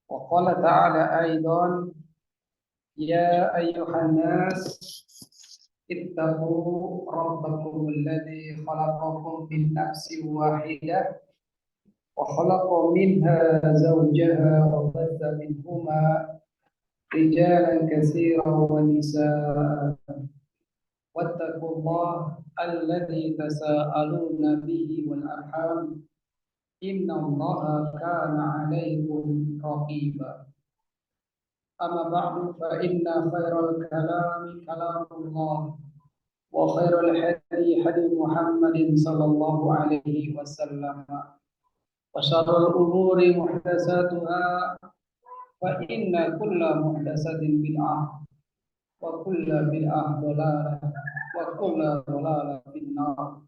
وقال تعالى أيضا يا أيها الناس اتقوا ربكم الذي خلقكم من نفس واحدة وخلق منها زوجها وبث منهما رجالا كثيرا ونساء واتقوا الله الذي تساءلون به والأرحام إن الله كان عليكم رقيبا أما بعد فإن خير الكلام كلام الله وخير الهدي هدي محمد صلى الله عليه وسلم وشر الأمور محدثاتها فإن كل محدثة بدعة وكل بدعة ضلالة وكل ضلالة في النار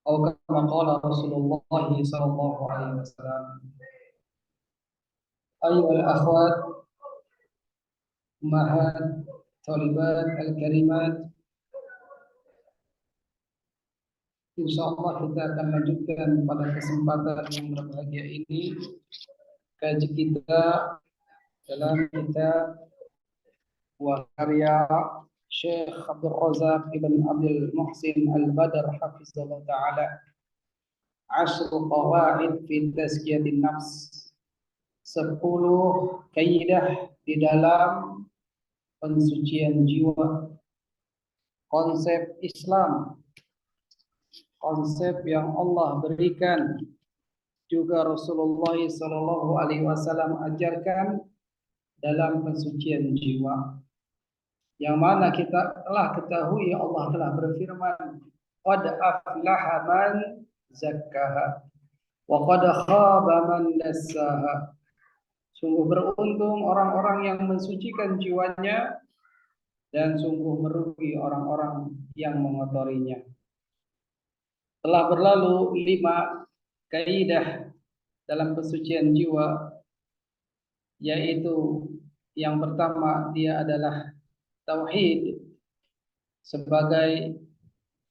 أو كما قال رسول الله صلى الله عليه وسلم. أيها الأخوات أمهات طالبات الكريمات, insyaallah kita akan lanjutkan pada kesempatan yang berbahagia ini kaji kita dalam kitab wa karya Syekh Abdul Razak ibn Abdul Muhsin Al-Badr hafizallahu taala, Ashru Qawaid fi Tazkiyatin Nafs, 10 kaidah di dalam pensucian jiwa. Konsep Islam, konsep yang Allah berikan, juga Rasulullah sallallahu alaihi wasallam ajarkan dalam pensucian jiwa. Yang mana kita telah ketahui Allah telah berfirman, qad aflaha man zakkaha wa qad khaba man dassaha. Sungguh beruntung orang-orang yang mensucikan jiwanya dan sungguh merugi orang-orang yang mengotorinya. Telah berlalu 5 kaidah dalam pensucian jiwa, yaitu yang pertama dia adalah tauhid sebagai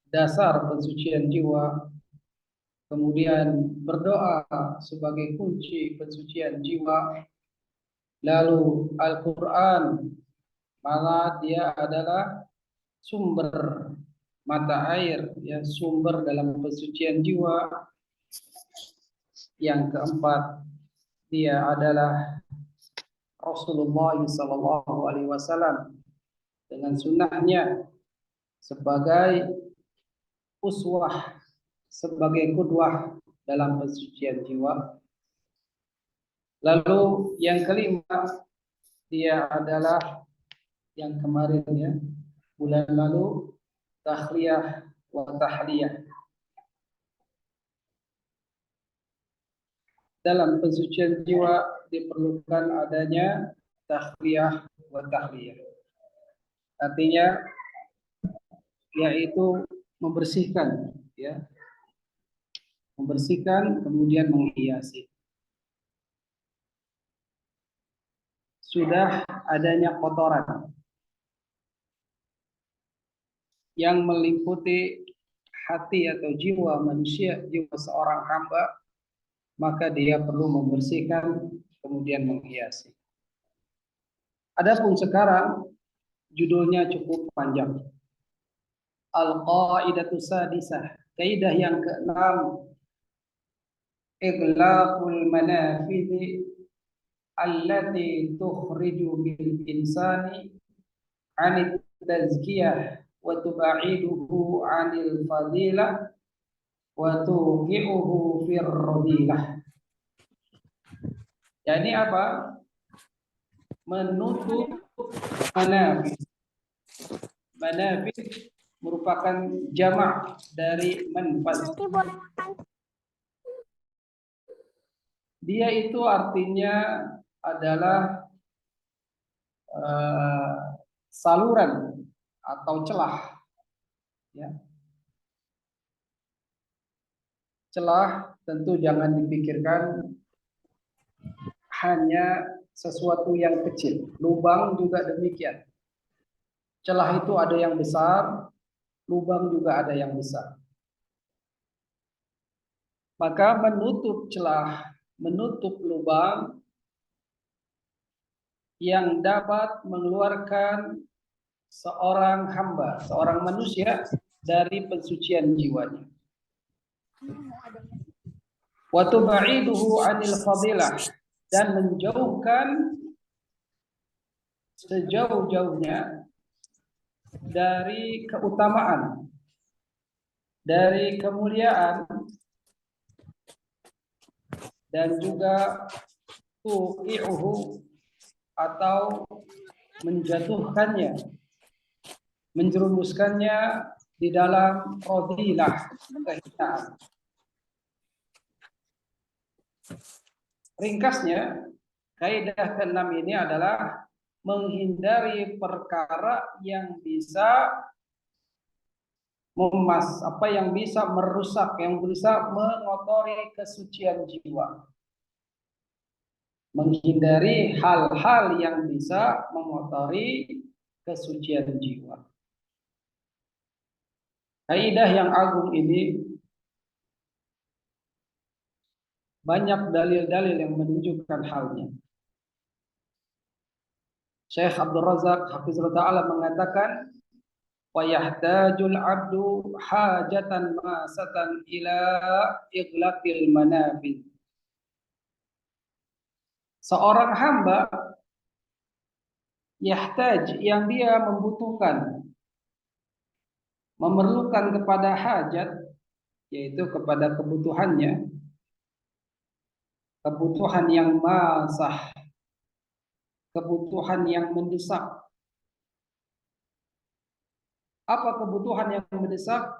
dasar pensucian jiwa, kemudian berdoa sebagai kunci pensucian jiwa, lalu Al-Quran, malah dia adalah sumber mata air, ya, sumber dalam pensucian jiwa. Yang keempat, dia adalah Rasulullah sallallahu alaihi wasallam dengan sunnahnya sebagai uswah, sebagai qudwah dalam pensucian jiwa. Lalu yang kelima, dia adalah yang kemarin, ya, bulan lalu, takhliyah wa tahliyah. Dalam pensucian jiwa diperlukan adanya takhliyah wa tahliyah. Artinya yaitu membersihkan, ya. Membersihkan kemudian menghiasi. Sudah adanya kotoran yang meliputi hati atau jiwa manusia, jiwa seorang hamba, maka dia perlu membersihkan kemudian menghiasi. Adapun sekarang judulnya cukup panjang. Al-Qaidatu Sadisah, kaidah yang ke-6, Iglaqul manafidhi allati tukhriju bil insani 'anit tazkiyah wa tub'iduhu 'anil fadilah wa tuqi'uhu fir radilah. Yani apa? Menutup manafid. Manafid merupakan jamak dari manfad. Dia itu artinya adalah saluran atau celah, ya. Celah tentu jangan dipikirkan hanya sesuatu yang kecil. Lubang juga demikian. Celah itu ada yang besar, lubang juga ada yang besar. Maka menutup celah, menutup lubang yang dapat mengeluarkan seorang hamba, seorang manusia dari pensucian jiwanya. Wa tub'iduhu 'anil fadilah, dan menjauhkan sejauh-jauhnya dari keutamaan, dari kemuliaan, dan juga tu'i'uhu, atau menjatuhkannya, menjerumuskannya di dalam radilah, kehinaan. Ringkasnya, kaidah keenam ini adalah menghindari perkara yang bisa yang bisa merusak, yang bisa mengotori kesucian jiwa. Menghindari hal-hal yang bisa mengotori kesucian jiwa. Kaidah yang agung ini banyak dalil-dalil yang menunjukkan halnya. Syekh Abdul Razak Hafizullah Ta'ala mengatakan, wa yahtajul abdu hajatan masatan ila iglaqil manafid. Seorang hamba yahtaj, yang dia membutuhkan, memerlukan kepada hajat, yaitu kepada kebutuhannya, kebutuhan yang masah, kebutuhan yang mendesak. Apa kebutuhan yang mendesak?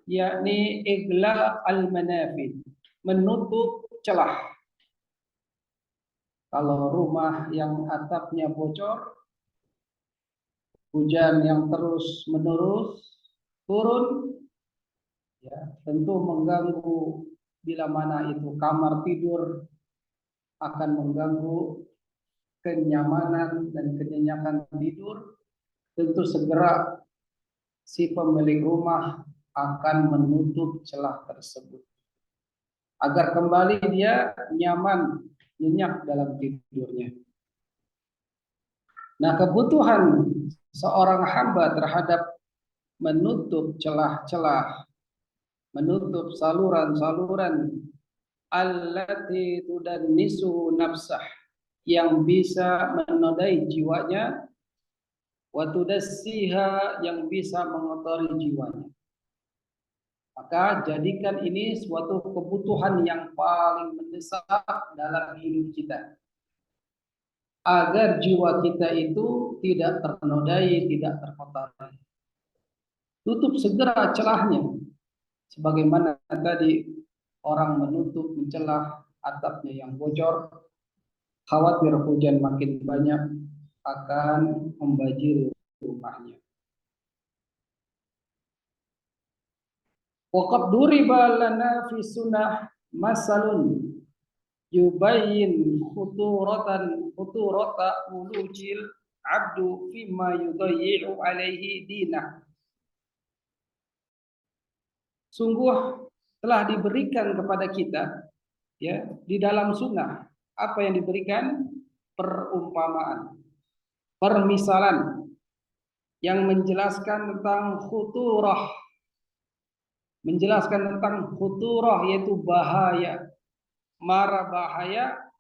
Yakni iglaq al-manafid, menutup celah. Kalau rumah yang atapnya bocor, hujan yang terus menerus turun, ya, tentu mengganggu, bila mana itu kamar tidur, akan mengganggu kenyamanan dan kenyenyakan tidur. Tentu segera si pemilik rumah akan menutup celah tersebut agar kembali dia nyaman, nyenyak dalam tidurnya. Nah, kebutuhan seorang hamba terhadap menutup celah-celah, menutup saluran-saluran allati tudannisu nafsah, yang bisa menodai jiwanya, wa tudassiha, yang bisa mengotori jiwanya. Maka jadikan ini suatu kebutuhan yang paling mendesak dalam hidup kita, agar jiwa kita itu tidak ternodai, tidak terkotori. Tutup segera celahnya, sebagaimana tadi orang menutup, mencelah atapnya yang bocor, khawatir hujan makin banyak akan membanjiri rumahnya. Waqad duriba lana fi sunnah masalun yubayyin khuturata ulujil abdu fima yudayyi'u alaihi dinah. Sungguh telah diberikan kepada kita, ya, di dalam sunnah, apa yang diberikan? Perumpamaan, permisalan yang menjelaskan tentang khuturah, yaitu bahaya, mara bahaya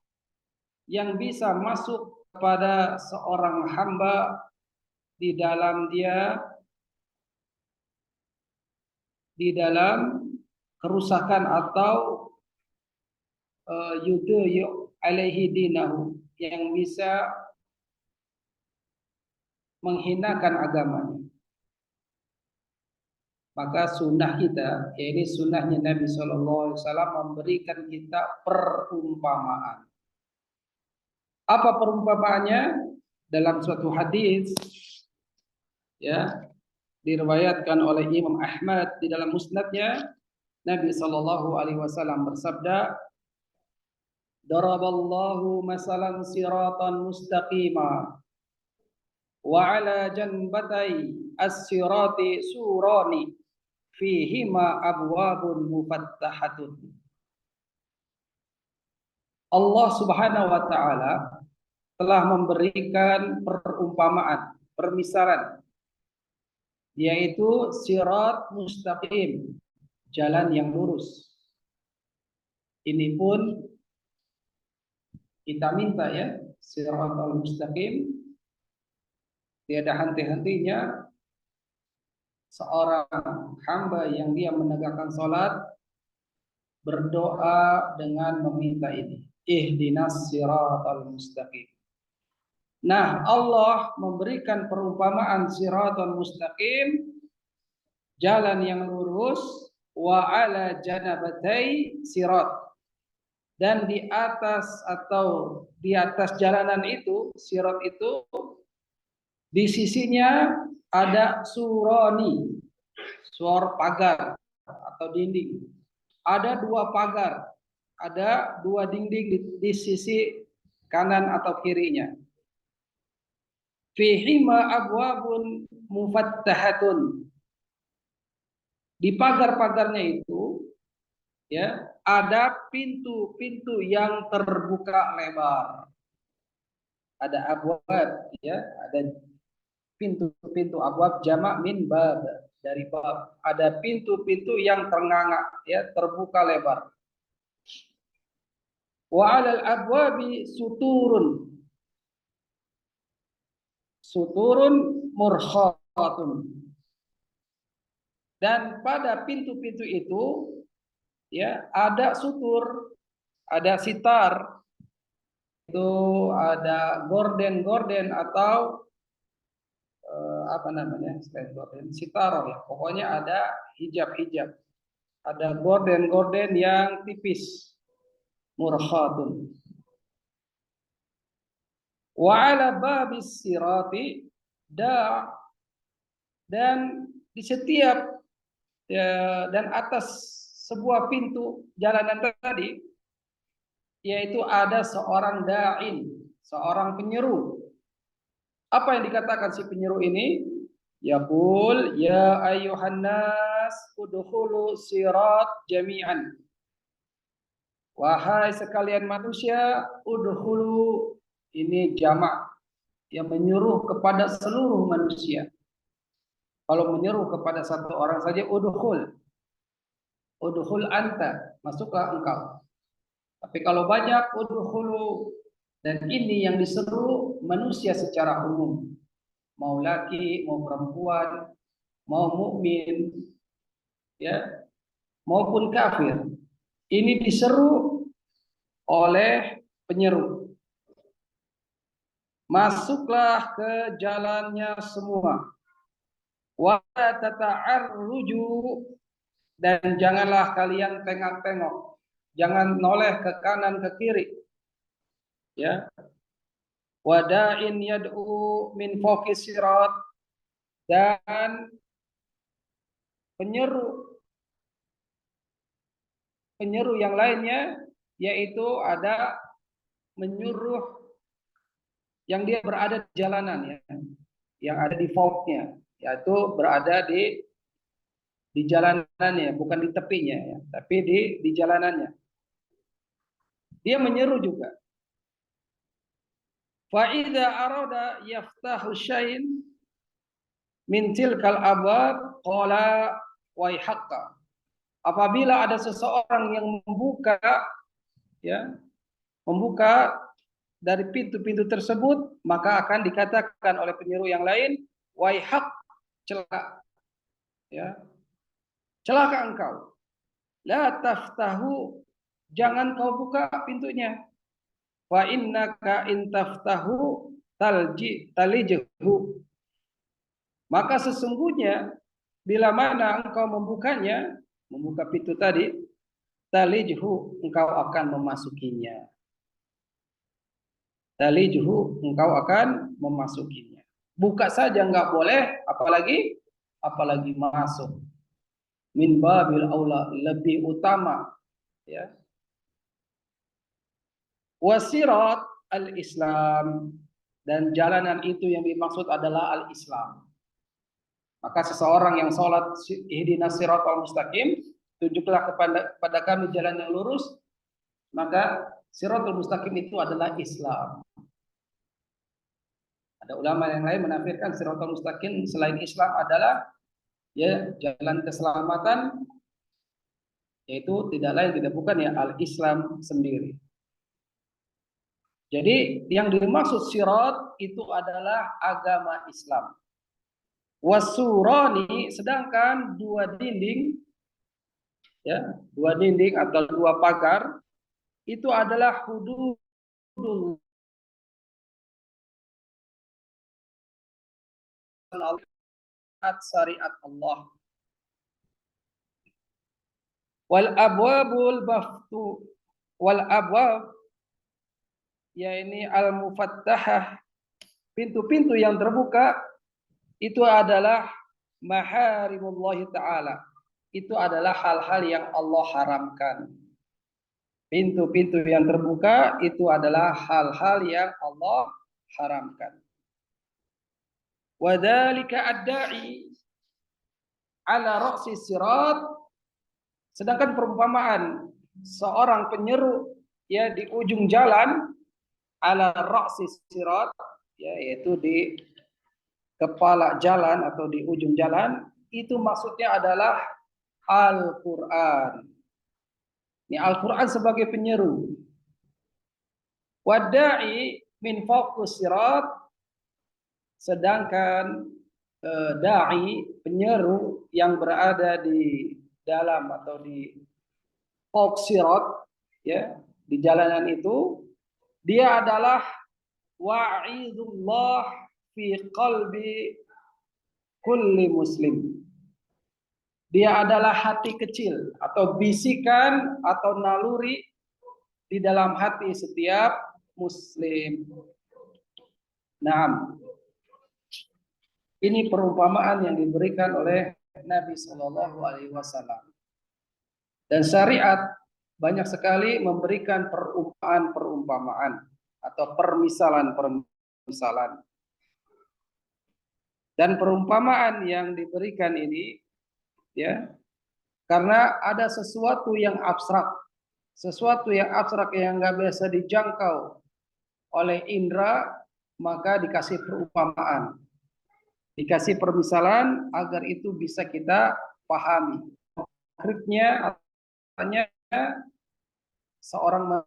yang bisa masuk kepada seorang hamba di dalam kerusakan atau yudayyu alaihi dinahu, yang bisa menghinakan agamanya. Maka sunnah kita, yaitu sunnahnya Nabi SAW, memberikan kita perumpamaan. Apa perumpamaannya? Dalam suatu hadis, ya, diriwayatkan oleh Imam Ahmad di dalam musnadnya, Nabi SAW bersabda, daraballahu masalan siratan mustaqima wa ala janbatai as-sirati surani fihima abwabun mufattahatun. Allah Subhanahu wa taala telah memberikan perumpamaan, permisalan, yaitu sirat mustaqim, jalan yang lurus. Ini pun kita minta ya, siratal mustaqim, tiada henti-hentinya seorang hamba yang dia menegakkan salat berdoa dengan meminta ini, ihdinas siratal mustaqim. Nah, Allah memberikan perumpamaan siratal mustaqim, jalan yang lurus, wa ala janabatai sirat, dan di atas atau di atas jalanan itu, sirat itu, di sisinya ada suroni, suar pagar atau dinding. Ada dua pagar, ada dua dinding di sisi kanan atau kirinya. Fihima abwabun mufattahatun. Di pagar-pagarnya itu ya ada pintu-pintu yang terbuka lebar. Ada abwab ya, ada pintu-pintu. Abwab jamak min bab, dari bab. Ada pintu-pintu yang ternganga ya, terbuka lebar. Wa 'alal abwabi suturun. Suturun murkhatun. Dan pada pintu-pintu itu ya ada sutur, ada sitar, itu ada gorden-gorden atau apa namanya, selain gorden, sitar ya, pokoknya ada hijab-hijab, ada gorden-gorden yang tipis, murkhatun. Wa 'ala babis sirati da, dan di setiap ya, dan atas sebuah pintu jalanan tadi yaitu ada seorang da'in, seorang penyeru. Apa yang dikatakan si penyeru ini? Yaqul ya ayyuhan nas udkhulu sirat jami'an. Wahai sekalian manusia, udkhulu, ini jamak yang menyuruh kepada seluruh manusia. Kalau menyuruh kepada satu orang saja, udkhul. Udkhul anta, masuklah engkau. Tapi kalau banyak, udkhulu. Dan ini yang diseru manusia secara umum. Mau laki, mau perempuan, mau mukmin, ya, maupun kafir. Ini diseru oleh penyeru. Masuklah ke jalannya semua. Wa tata'arruju, dan janganlah kalian tengok-tengok, jangan noleh ke kanan ke kiri. Ya. Wada'in yad'u min fawqis sirat, dan penyeru yang lainnya yaitu ada menyuruh yang dia berada di jalanan ya, yang ada di fawqnya, yaitu berada di jalanannya, bukan di tepinya ya, tapi di jalanannya. Dia menyeru juga. Fa idza arada yaftahu syai'in min tilkal abwab qala waihaqqa. Apabila ada seseorang yang membuka ya, membuka dari pintu-pintu tersebut, maka akan dikatakan oleh penyeru yang lain, waihaq, celaka. Ya. Celaka engkau. La taftahu, jangan kau buka pintunya. Wa innaka in taftahu talijhu. Maka sesungguhnya bila mana engkau membukanya, membuka pintu tadi, talijhu, engkau akan memasukinya. Talijhu, engkau akan memasukinya. Buka saja enggak boleh, apalagi masuk. Min babil aula, lebih utama ya. Wasirat al-Islam, dan jalanan itu yang dimaksud adalah al-Islam. Maka seseorang yang sholat ihdinas siratal mustaqim, tunjuklah kepada kami jalan yang lurus, maka siratal mustaqim itu adalah Islam. Ada ulama yang lain menafsirkan siratal mustaqim selain Islam adalah ya jalan keselamatan, yaitu tidak lain tidak bukan ya al-Islam sendiri. Jadi yang dimaksud sirat itu adalah agama Islam. Wasurani, sedangkan dua dinding ya, dua dinding atau dua pagar itu adalah hududul syariat Allah. Wal abwabul baftu wal abwab, ya ini al mufattahah, pintu-pintu yang terbuka itu adalah maharimullahi ta'ala. Itu adalah hal-hal yang Allah haramkan. Pintu-pintu yang terbuka itu adalah hal-hal yang Allah haramkan. Wadzalika ad-da'i ala ra'si sirat, sedangkan perumpamaan seorang penyeru ya di ujung jalan, ala ra'si sirat, ya, yaitu di kepala jalan atau di ujung jalan, itu maksudnya adalah Al-Quran. Ini Al-Quran sebagai penyeru. Wada'i min fawqis sirat, sedangkan da'i penyeru yang berada di dalam atau di fawq sirat ya, di jalanan itu, dia adalah wa'idullah fi qalbi kulli muslim. Dia adalah hati kecil atau bisikan atau naluri di dalam hati setiap muslim. Nah, ini perumpamaan yang diberikan oleh Nabi Shallallahu Alaihi Wasallam. Dan syariat banyak sekali memberikan perumpamaan atau permisalan. Dan perumpamaan yang diberikan ini ya, karena ada sesuatu yang abstrak yang nggak bisa dijangkau oleh indera, maka dikasih perumpamaan, dikasih permisalan agar itu bisa kita pahami. Konkretnya artinya seorang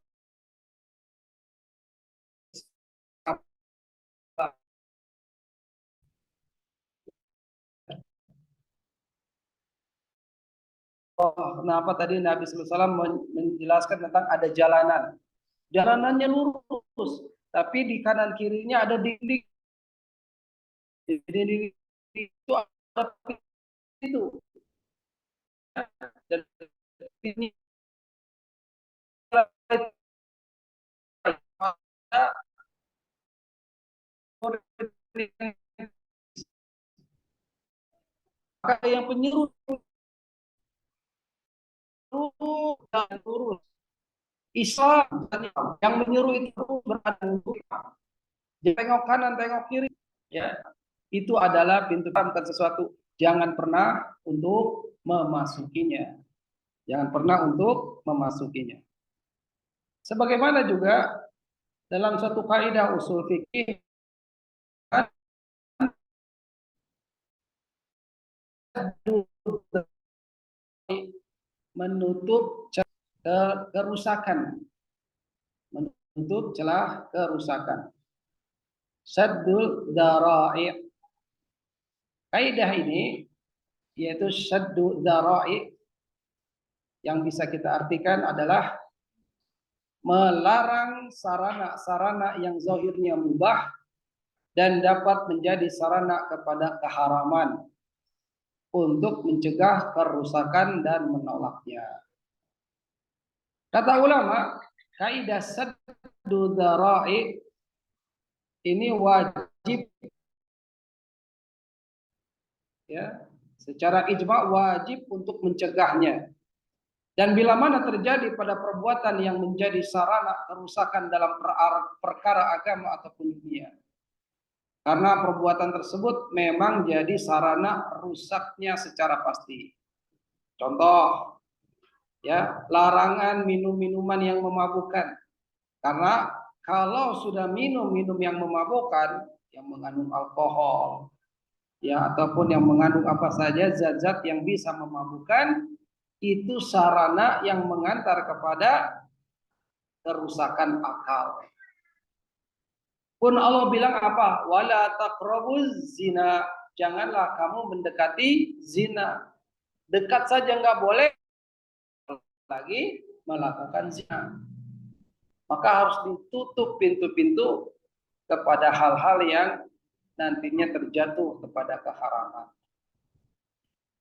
kenapa tadi Nabi SAW menjelaskan tentang ada jalanan. Jalanannya lurus, tapi di kanan kirinya ada dinding. Dinding itu ada itu. Dan ini maka yang penyeru dan lurus. Islam yang menyeru itu berada tengok kanan, tengok kiri, ya. Itu adalah pintu bukan sesuatu. Jangan pernah untuk memasukinya. Jangan pernah untuk memasukinya. Sebagaimana juga dalam suatu kaidah usul fikih menutup kerusakan, menutup celah kerusakan. Saddul dhara'i. Kaidah ini yaitu saddul dhara'i yang bisa kita artikan adalah melarang sarana-sarana yang zahirnya mubah dan dapat menjadi sarana kepada keharaman untuk mencegah kerusakan dan menolaknya. Kata ulama, kaidah saddu dzara'i ini wajib ya, secara ijma' wajib untuk mencegahnya. Dan bila mana terjadi pada perbuatan yang menjadi sarana kerusakan dalam perkara agama ataupun dunia, karena perbuatan tersebut memang jadi sarana rusaknya secara pasti. Contoh, ya, larangan minum-minuman yang memabukkan. Karena kalau sudah minum yang memabukkan, yang mengandung alkohol, ya, ataupun yang mengandung apa saja zat-zat yang bisa memabukkan, itu sarana yang mengantar kepada kerusakan akal. Pun Allah bilang apa? Wala taqrabuz zina. Janganlah kamu mendekati zina. Dekat saja nggak boleh, lagi melakukan zina. Maka harus ditutup pintu-pintu kepada hal-hal yang nantinya terjatuh kepada keharaman.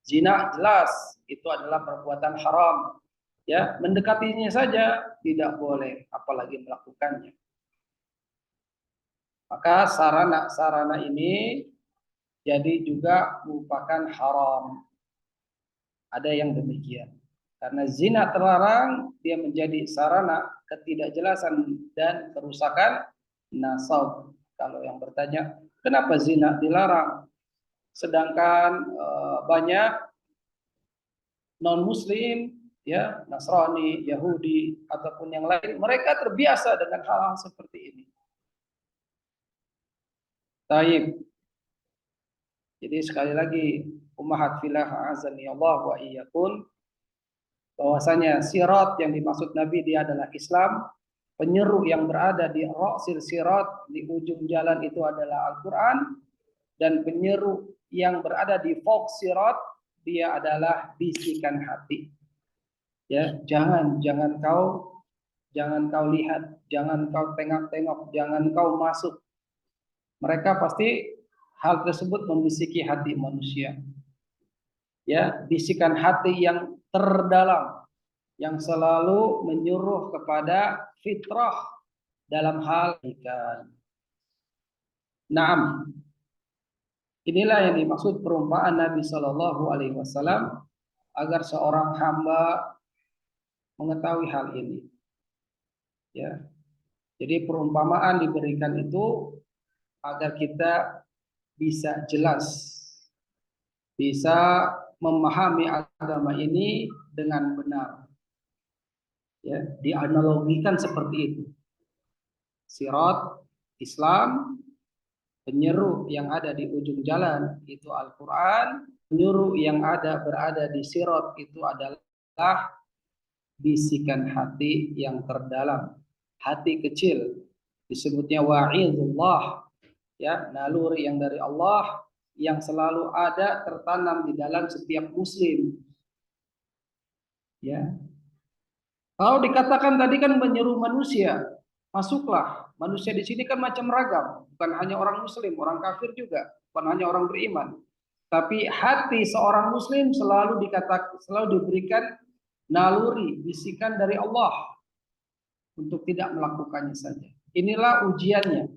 Zina jelas itu adalah perbuatan haram. Ya, mendekatinya saja tidak boleh, apalagi melakukannya. Maka sarana-sarana ini jadi juga merupakan haram. Ada yang demikian. Karena zina terlarang, dia menjadi sarana ketidakjelasan dan kerusakan nasab. Kalau yang bertanya, kenapa zina dilarang? Sedangkan banyak non-muslim, ya, Nasrani, Yahudi, ataupun yang lain, mereka terbiasa dengan hal-hal seperti ini. Taib. Jadi sekali lagi, ummahat filah azani Allah wa iyyakum, bahwasanya sirat yang dimaksud Nabi dia adalah Islam, penyeru yang berada di ra'sil sirat, di ujung jalan itu adalah Al-Qur'an, dan penyeru yang berada di fawq sirat dia adalah bisikan hati. Ya, jangan kau lihat, jangan kau tengok-tengok, jangan kau masuk. Mereka pasti hal tersebut membisiki hati manusia. Ya, bisikan hati yang terdalam yang selalu menyuruh kepada fitrah dalam hal ikan. Naam. Inilah yang dimaksud perumpamaan Nabi Shallallahu Alaihi Wasallam agar seorang hamba mengetahui hal ini. Ya, jadi perumpamaan diberikan itu agar kita bisa jelas, bisa memahami agama ini dengan benar. Ya, dianalogikan seperti itu. Sirat Islam, penyeru yang ada di ujung jalan itu Al-Quran, penyeru yang berada di sirat itu adalah bisikan hati yang terdalam, hati kecil, disebutnya wa'idullah, ya, naluri yang dari Allah yang selalu ada tertanam di dalam setiap muslim. Ya, kalau dikatakan tadi kan menyeru manusia, masuklah. Manusia di sini kan macam ragam, bukan hanya orang muslim, orang kafir juga, bukan hanya orang beriman. Tapi hati seorang muslim selalu diberikan naluri, bisikan dari Allah untuk tidak melakukannya saja. Inilah ujiannya,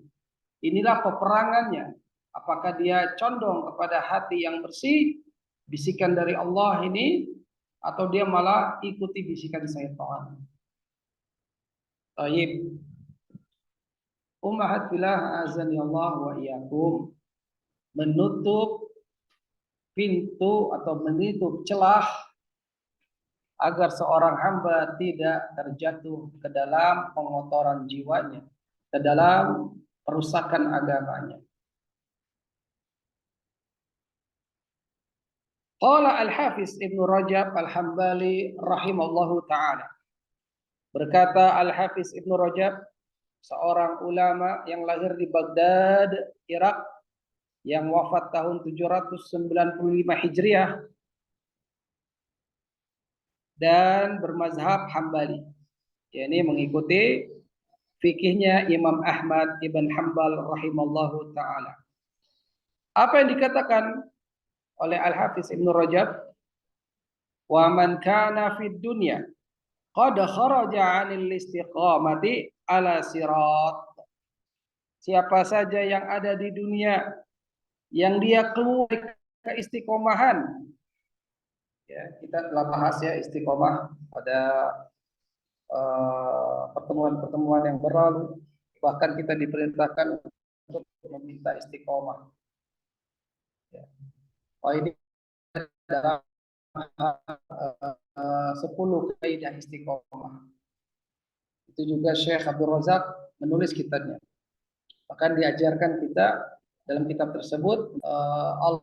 inilah peperangannya. Apakah dia condong kepada hati yang bersih, bisikan dari Allah ini, atau dia malah ikuti bisikan syaitan. Taib. Ummahat fillah azani Allah wa iyyakum, menutup pintu atau menutup celah agar seorang hamba tidak terjatuh ke dalam pengotoran jiwanya, ke dalam perusakan agamanya. Qala Al-Hafiz Ibnu Rajab Al-Hambali rahimallahu ta'ala. Berkata Al-Hafiz Ibnu Rajab, seorang ulama yang lahir di Baghdad, Irak, yang wafat tahun 795 Hijriah dan bermazhab Hambali. Ini mengikuti fikihnya Imam Ahmad ibn Hanbal rahimallahu ta'ala. Apa yang dikatakan oleh Al-Hafiz Ibnu Rajab? Wa man kana fid dunya qad kharaja 'anil istiqamati ala sirat. Siapa saja yang ada di dunia yang dia keluar keistiqomahan. Ya, kita telah bahas ya istiqomah pada pertemuan-pertemuan yang berlalu. Bahkan kita diperintahkan untuk meminta istiqomah. Ya. Oh, ini adalah 10 kaidah istiqomah. Itu juga Syekh Abdul Razak menulis kitabnya. Bahkan diajarkan kita dalam kitab tersebut Allah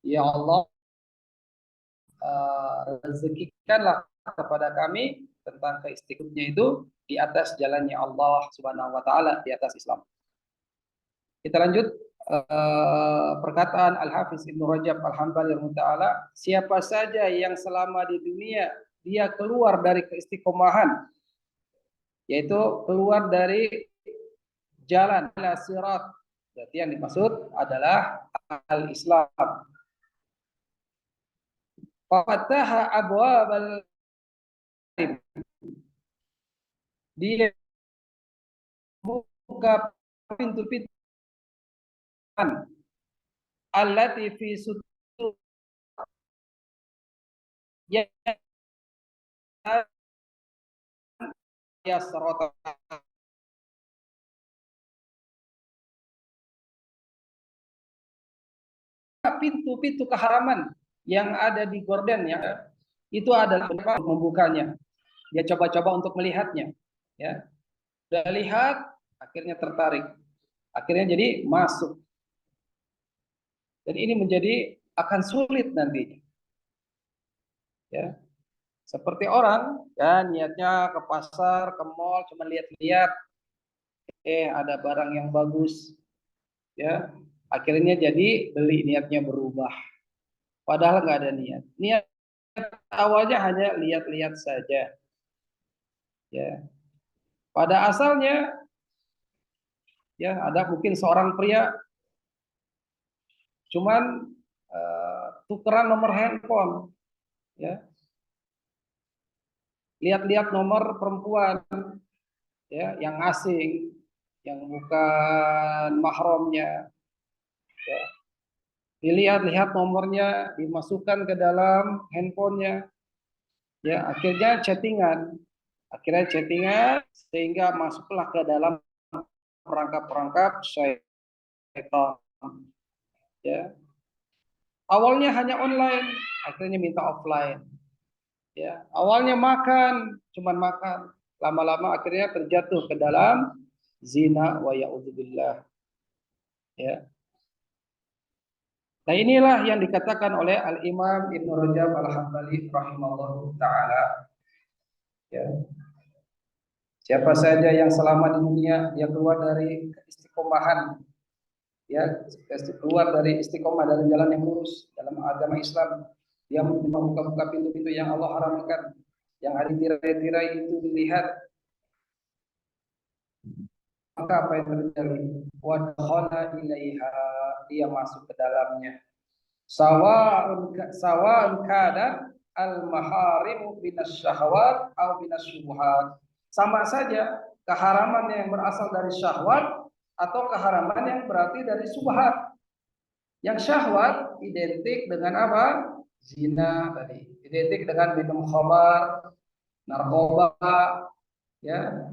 ya Allah rezekikanlah kepada kami tentang keistiqomahnya itu di atas jalannya Allah Subhanahu wa taala, di atas Islam. Kita lanjut perkataan Al-Hafiz Ibnu Rajab Al-Hambali rahimahullah, siapa saja yang selama di dunia dia keluar dari keistiqomahan, yaitu keluar dari jalan sirat, berarti yang dimaksud adalah al-Islam. Fataha abwabal, dia buka pintu-pintu allati fi sutur ya yasrata, pintu-pintu keharaman yang ada di gorden ya, itu adalah membukanya. Dia coba-coba untuk melihatnya, ya. Udah lihat, akhirnya tertarik, akhirnya jadi masuk. Dan ini menjadi akan sulit nantinya, ya. Seperti orang, ya niatnya ke pasar, ke mall, cuma lihat-lihat, ada barang yang bagus, ya. Akhirnya jadi beli, niatnya berubah. Padahal nggak ada niat. Niat awalnya hanya lihat-lihat saja, ya. Pada asalnya, ya ada mungkin seorang pria cuman tukeran nomor handphone, ya, lihat-lihat nomor perempuan, ya, yang asing, yang bukan mahramnya, ya. Dilihat-lihat nomornya, dimasukkan ke dalam handphonenya, ya, akhirnya chattingan, sehingga masuklah ke dalam perangkap-perangkap syaitan, ya. Awalnya hanya online, akhirnya minta offline, ya. Awalnya makan, cuman makan, lama-lama akhirnya terjatuh ke dalam zina wa ya'udzubillah, ya. Nah, inilah yang dikatakan oleh Al-Imam Ibnu Rajab Al-Hambali rahimahullahu taala, ya. Siapa saja yang selama di dunia dia keluar dari istiqomahan, ya, keluar dari istiqomah, dari jalan yang lurus dalam agama Islam, dia membuka-buka pintu-pintu yang Allah haramkan, yang ada tirai-tirai itu dilihat, maka apa yang terjadi? Wadkhala ilaiha, dia masuk ke dalamnya. Sawa'un kana al-maharimu binas syahwat atau binas syubhat. Sama saja keharaman yang berasal dari syahwat atau keharaman yang berarti dari subhat. Yang syahwat identik dengan apa? Zina tadi. Identik dengan minum khamar, narkoba, ya,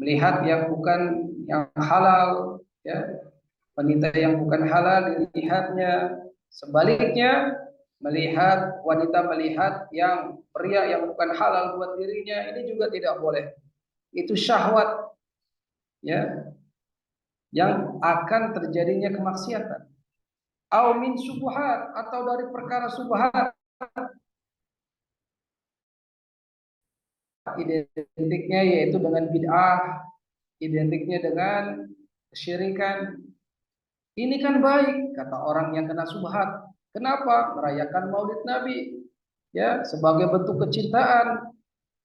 melihat yang bukan yang halal, ya, wanita yang bukan halal dilihatnya. Sebaliknya, wanita melihat yang pria yang bukan halal buat dirinya, ini juga tidak boleh. Itu syahwat, ya, yang akan terjadinya kemaksiatan. Au min subuhat, atau dari perkara subhat, identiknya yaitu dengan bid'ah, identiknya dengan kesyirikan. Ini kan baik, kata orang yang kena subhat. Kenapa? Merayakan Maulid Nabi, ya, sebagai bentuk kecintaan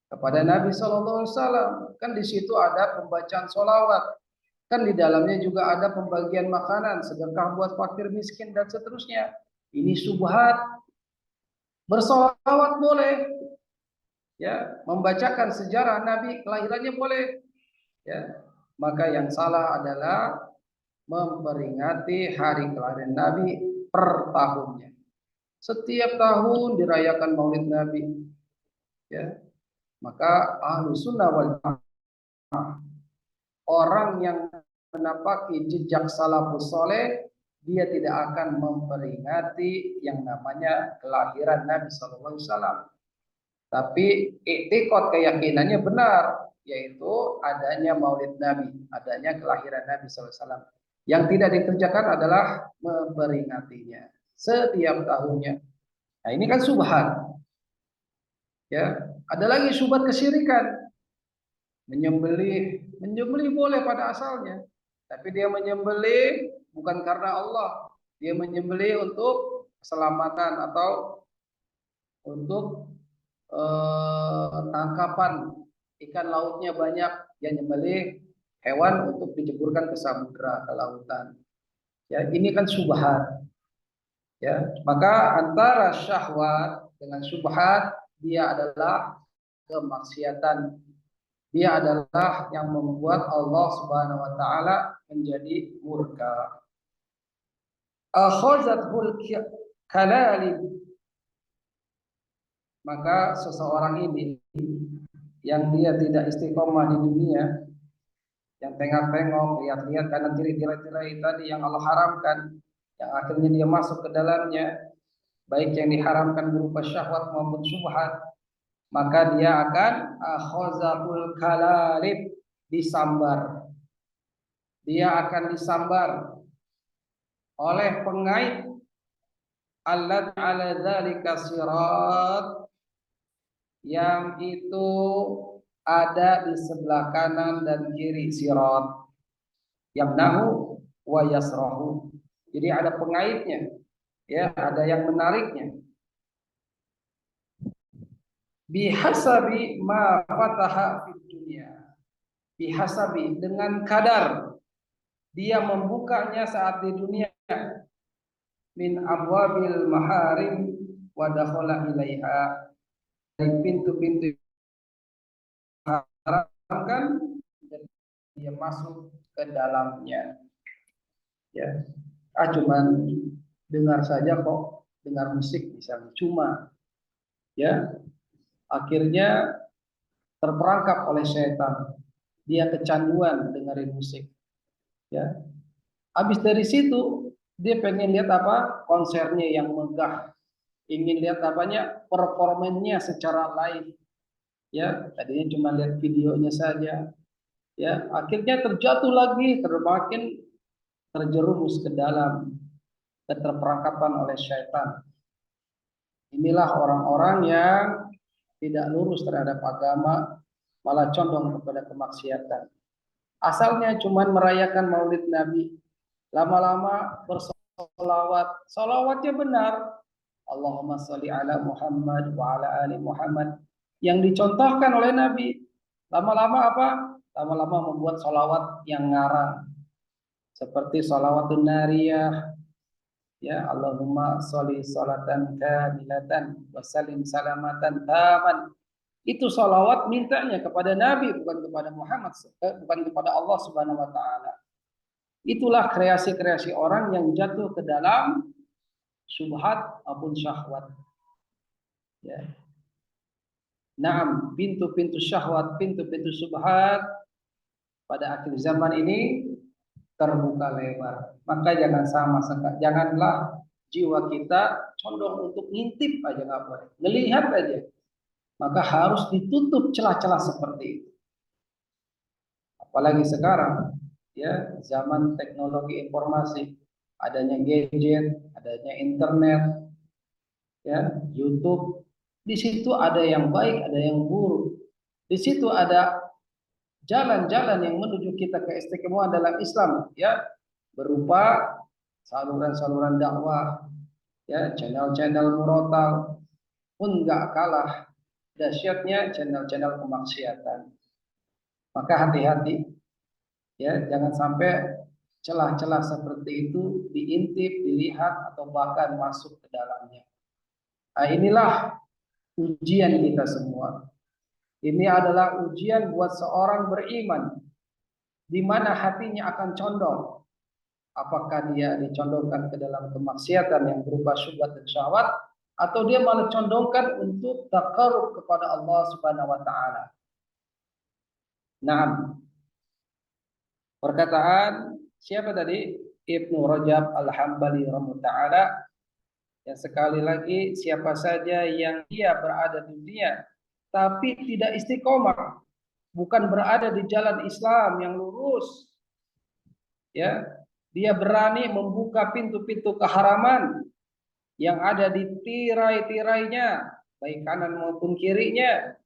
kepada Nabi Shallallahu Alaihi Wasallam. Kan di situ ada pembacaan sholawat, kan di dalamnya juga ada pembagian makanan, sedekah buat fakir miskin dan seterusnya. Ini subhat. Bersolawat boleh, ya, membacakan sejarah Nabi kelahirannya boleh, ya. Maka yang salah adalah memperingati hari kelahiran Nabi per tahunnya. Setiap tahun dirayakan Maulid Nabi, ya. Maka ahlu sunnah wal jamaah, orang yang menapaki jejak salafus soleh, dia tidak akan memperingati yang namanya kelahiran Nabi Sallallahu Alaihi Wasallam. Tapi iktikad, keyakinannya benar, yaitu adanya Maulid Nabi, adanya kelahiran Nabi SAW. Yang tidak dikerjakan adalah memperingatinya setiap tahunnya. Nah, ini kan subhat. Ya, ada lagi subhat kesyirikan. Menyembelih boleh pada asalnya, tapi dia menyembelih bukan karena Allah. Dia menyembelih untuk keselamatan atau untuk tangkapan ikan lautnya banyak, dia nyembelih hewan untuk diceburkan ke samudra, ke lautan. Ya, ini kan subhat. Ya, maka antara syahwat dengan subhat dia adalah kemaksiatan. Dia adalah yang membuat Allah Subhanahu wa taala menjadi murka. Akhazathul kalalib, maka seseorang ini yang dia tidak istiqomah di dunia, yang tengok-tengok, lihat-lihat kanan kiri tirai-tirai tadi yang Allah haramkan, yang akhirnya dia masuk ke dalamnya, baik yang diharamkan berupa syahwat maupun syubhat, maka dia akan akhazahul kalalib, disambar. Dia akan disambar oleh pengait allat ala dzalika sirat, yang itu ada di sebelah kanan dan kiri sirat, yang nahu wa yasrahu. Jadi ada pengaitnya, ya, ada yang menariknya. Bihasabi ma fataha fid dunya, bihasabi, dengan kadar dia membukanya saat di dunia, min abwabil maharim wa dakhala ilaiha, dari pintu-pintu haramkan dan dia masuk ke dalamnya. Ya, cuman dengar saja kok, dengar musik misalnya, cuma ya akhirnya terperangkap oleh setan, dia kecanduan dengerin musik. Ya, habis dari situ dia pengen lihat apa, konsernya yang megah, ingin lihat apanya, performanya secara live. Ya, tadinya cuma lihat videonya saja. Ya, akhirnya terjatuh lagi, termakin terjerumus ke dalam keterperangkapan oleh syaitan. Inilah orang-orang yang tidak lurus terhadap agama, malah condong kepada kemaksiatan. Asalnya cuma merayakan Maulid Nabi, lama-lama bersolawat, solawatnya benar, Allahumma sholli ala Muhammad wa ala ali Muhammad, yang dicontohkan oleh Nabi. Lama-lama apa? Lama-lama membuat solawat yang ngarang, seperti sholawatun nariyah, ya, Allahumma sholli sholatan kamilatan wa sallim salamatan taman. Itu sholawat mintanya kepada Nabi, bukan kepada Muhammad, bukan kepada Allah Subhanahu wa taala. Itulah kreasi-kreasi orang yang jatuh ke dalam syubhat maupun syahwat. Ya. Naam, pintu-pintu syahwat, pintu-pintu syubhat pada akhir zaman ini terbuka lebar. Maka janganlah jiwa kita condong untuk ngintip aja, nggak boleh, ngelihat aja. Maka harus ditutup celah-celah seperti itu. Apalagi sekarang, ya, zaman teknologi informasi, adanya gadget, adanya internet, ya, YouTube. Di situ ada yang baik, ada yang buruk. Di situ ada jalan-jalan yang menuju kita ke istiqomah dalam Islam, ya, berupa saluran-saluran dakwah, ya, channel-channel murotal, pun nggak kalah dahsyatnya channel-channel kemaksiatan. Maka hati-hati, ya, jangan sampai celah-celah seperti itu diintip, dilihat, atau bahkan masuk ke dalamnya. Nah, inilah ujian kita semua. Ini adalah ujian buat seorang beriman, di mana hatinya akan condong. Apakah dia dicondongkan ke dalam kemaksiatan yang berupa syubhat dan syahwat, atau dia malah condongkan untuk taqarrub kepada Allah Subhanahu wa taala. Nah, perkataan siapa tadi? Ibnu Rajab Al-Hambali rahimahullah taala, yang sekali lagi, siapa saja yang dia berada di dunia tapi tidak istiqomah, bukan berada di jalan Islam yang lurus, ya, dia berani membuka pintu-pintu keharaman yang ada di tirai-tirainya, baik kanan maupun kirinya,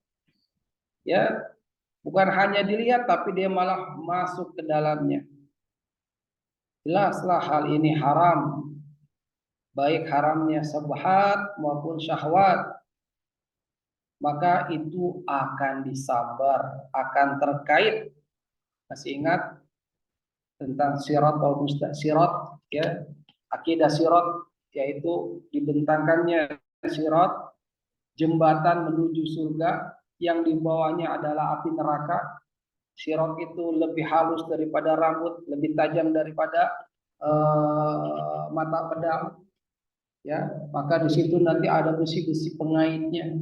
ya, bukan hanya dilihat tapi dia malah masuk ke dalamnya. Jelaslah hal ini haram, baik haramnya subhat maupun syahwat, maka itu akan disambar, akan terkait. Masih ingat tentang siratal sirat, ya, akidah sirat, yaitu dibentangkannya sirat, jembatan menuju surga yang di bawahnya adalah api neraka. Sirat itu lebih halus daripada rambut, lebih tajam daripada mata pedang, ya. Maka di situ nanti ada besi-besi pengaitnya,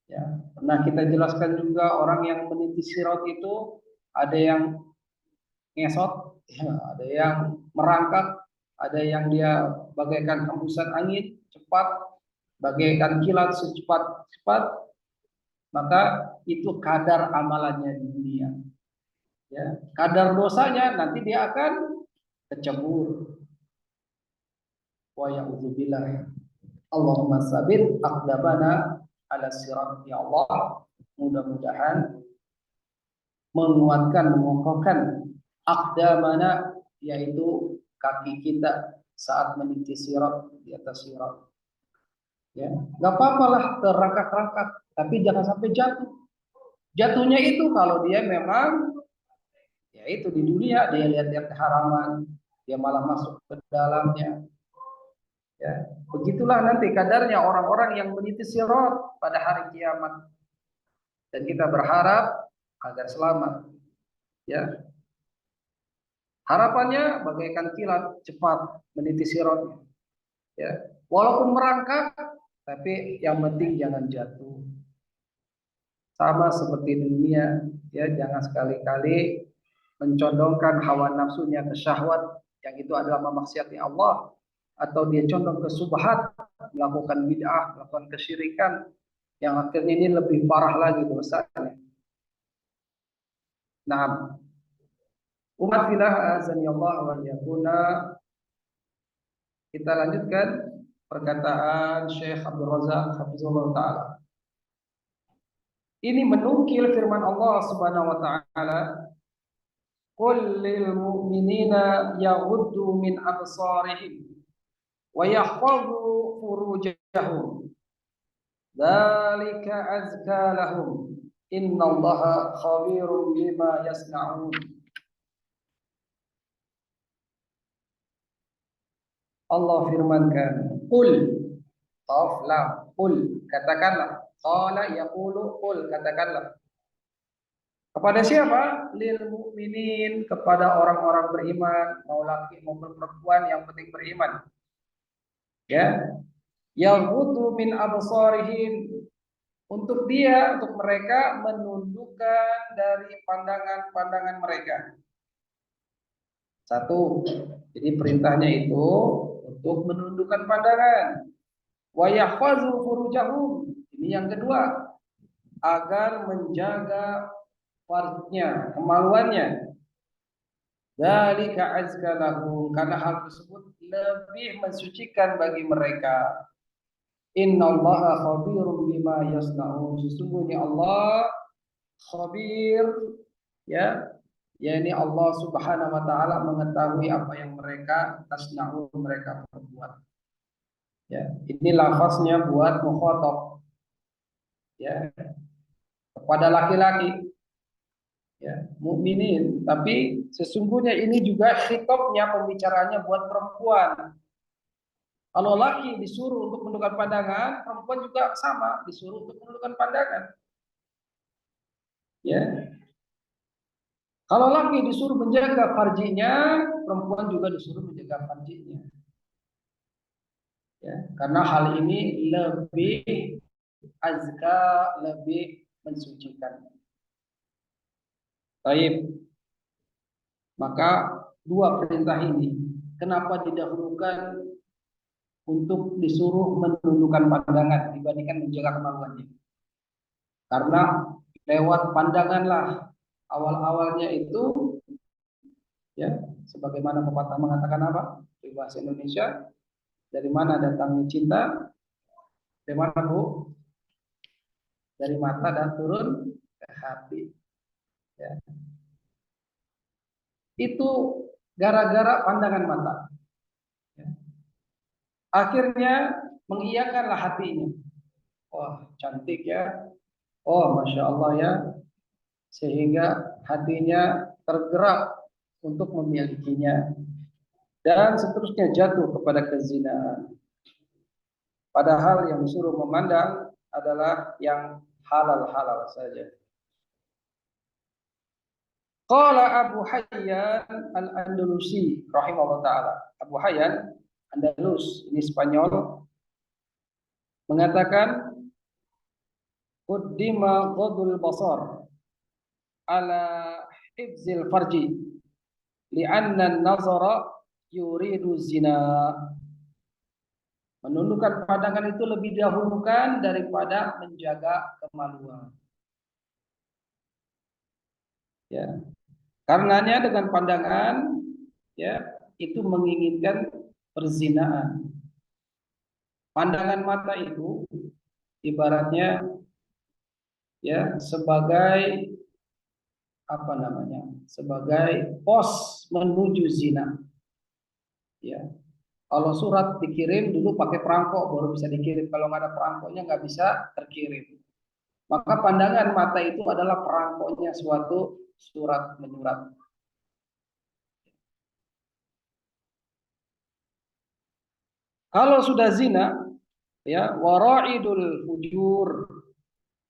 ya. Pernah kita jelaskan juga orang yang meniti sirat itu ada yang ngesot, ya, ada yang merangkak, ada yang dia bagaikan hembusan angin cepat, bagaikan kilat secepat-cepat. Maka itu kadar amalannya di dunia, ya. Kadar dosanya nanti dia akan kecebur. Wa ya'udzubillah. Allahumma sabit aqdamana ala sirat, ya Allah. Mudah-mudahan menguatkan, mengokohkan aqdamana, yaitu kaki kita saat meniti sirat, di atas sirat. Ya, nggak apa-apalah terangkat-rangkat, tapi jangan sampai jatuh. Jatuhnya itu kalau dia memang, ya itu di dunia dia lihat-lihat keharaman, dia malah masuk ke dalamnya. Ya, begitulah nanti kadarnya orang-orang yang meniti sirat pada hari kiamat. Dan kita berharap agar selamat. Ya, harapannya bagaikan kilat cepat meniti sirat. Ya, walaupun merangkak, tapi yang penting jangan jatuh. Sama seperti dunia, ya, jangan sekali-kali mencondongkan hawa nafsunya ke syahwat, yang itu adalah memaksiati Allah, atau dia condong ke subhat, melakukan bid'ah, melakukan kesyirikan, yang akhirnya ini lebih parah lagi dosanya. Nah, umat filah azani Allah wa yakuna, kita lanjutkan perkataan Syekh Abdul Razak hafizahullah taala. Ini menukil firman Allah Subhanahu wa taala, qul lil mu'minina yaghuddu min absarihim wa yahfazu furujahum dzalika azka lahum innallaha khabirum bima yasna'un. Allah firmankan, qul, qaf lam, qul, katakanlah, qala yaqulu, qul, katakanlah. Kepada siapa? Lil mu'minin, kepada orang-orang beriman, mau laki maupun perempuan, yang penting beriman. Ya, yaghuddu min absarihim, untuk dia, untuk mereka menundukkan dari pandangan-pandangan mereka. Satu, jadi perintahnya itu untuk menundukkan pandangan. Wa yahfazu furujahum, ini yang kedua, agar menjaga farjnya, kemaluannya. Dzalika azka lahum, karena hal tersebut lebih mensucikan bagi mereka. Innallaha khabirum bima yasnaun, sesungguhnya Allah khabir, ya, yakni Allah Subhanahu wa taala mengetahui apa yang mereka tasnaun, mereka perbuat. Ya, ini lafaznya buat mukhatab, ya, kepada laki-laki, ya, mukminin, tapi sesungguhnya ini juga khitabnya, pembicaranya buat perempuan. Kalau laki disuruh untuk menundukkan pandangan, perempuan juga sama disuruh untuk menundukkan pandangan. Ya. Kalau laki disuruh menjaga farjinya, perempuan juga disuruh menjaga farjinya. Ya, karena hal ini lebih azka, lebih mensucikan. Baik. Maka dua perintah ini, kenapa didahulukan untuk disuruh menundukkan pandangan dibandingkan menjaga kemaluannya? Karena lewat pandanganlah. Awal-awalnya itu ya, sebagaimana pepatah mengatakan apa? Di bahasa Indonesia, dari mana datangnya cinta? Dari mana, Bu? Dari mata dan turun ke hati. Ya. Itu gara-gara pandangan mata. Ya. Akhirnya mengiyakanlah hatinya. Wah, cantik ya. Oh, Masya Allah ya. Sehingga hatinya tergerak untuk memilikinya. Dan seterusnya jatuh kepada kezinaan. Padahal yang disuruh memandang adalah yang halal-halal saja. Qala Abu Hayyan Al-Andalusi rahimahullah taala. Abu Hayyan Andalus, ini Spanyol, mengatakan qaddima ghadul basar ala hifzil farji li'anna an-nazara yuridu zina. Menundukkan pandangan itu lebih dahulukan daripada menjaga kemaluan. Ya. Karenanya dengan pandangan ya itu menginginkan perzinaan. Pandangan mata itu ibaratnya ya sebagai apa namanya? Sebagai pos menuju zina. Ya. Kalau surat dikirim dulu pakai perangko baru bisa dikirim. Kalau nggak ada perangkonya nggak bisa terkirim. Maka pandangan mata itu adalah perangkonya suatu surat menyurat. Kalau sudah zina, ya waraidul fujur,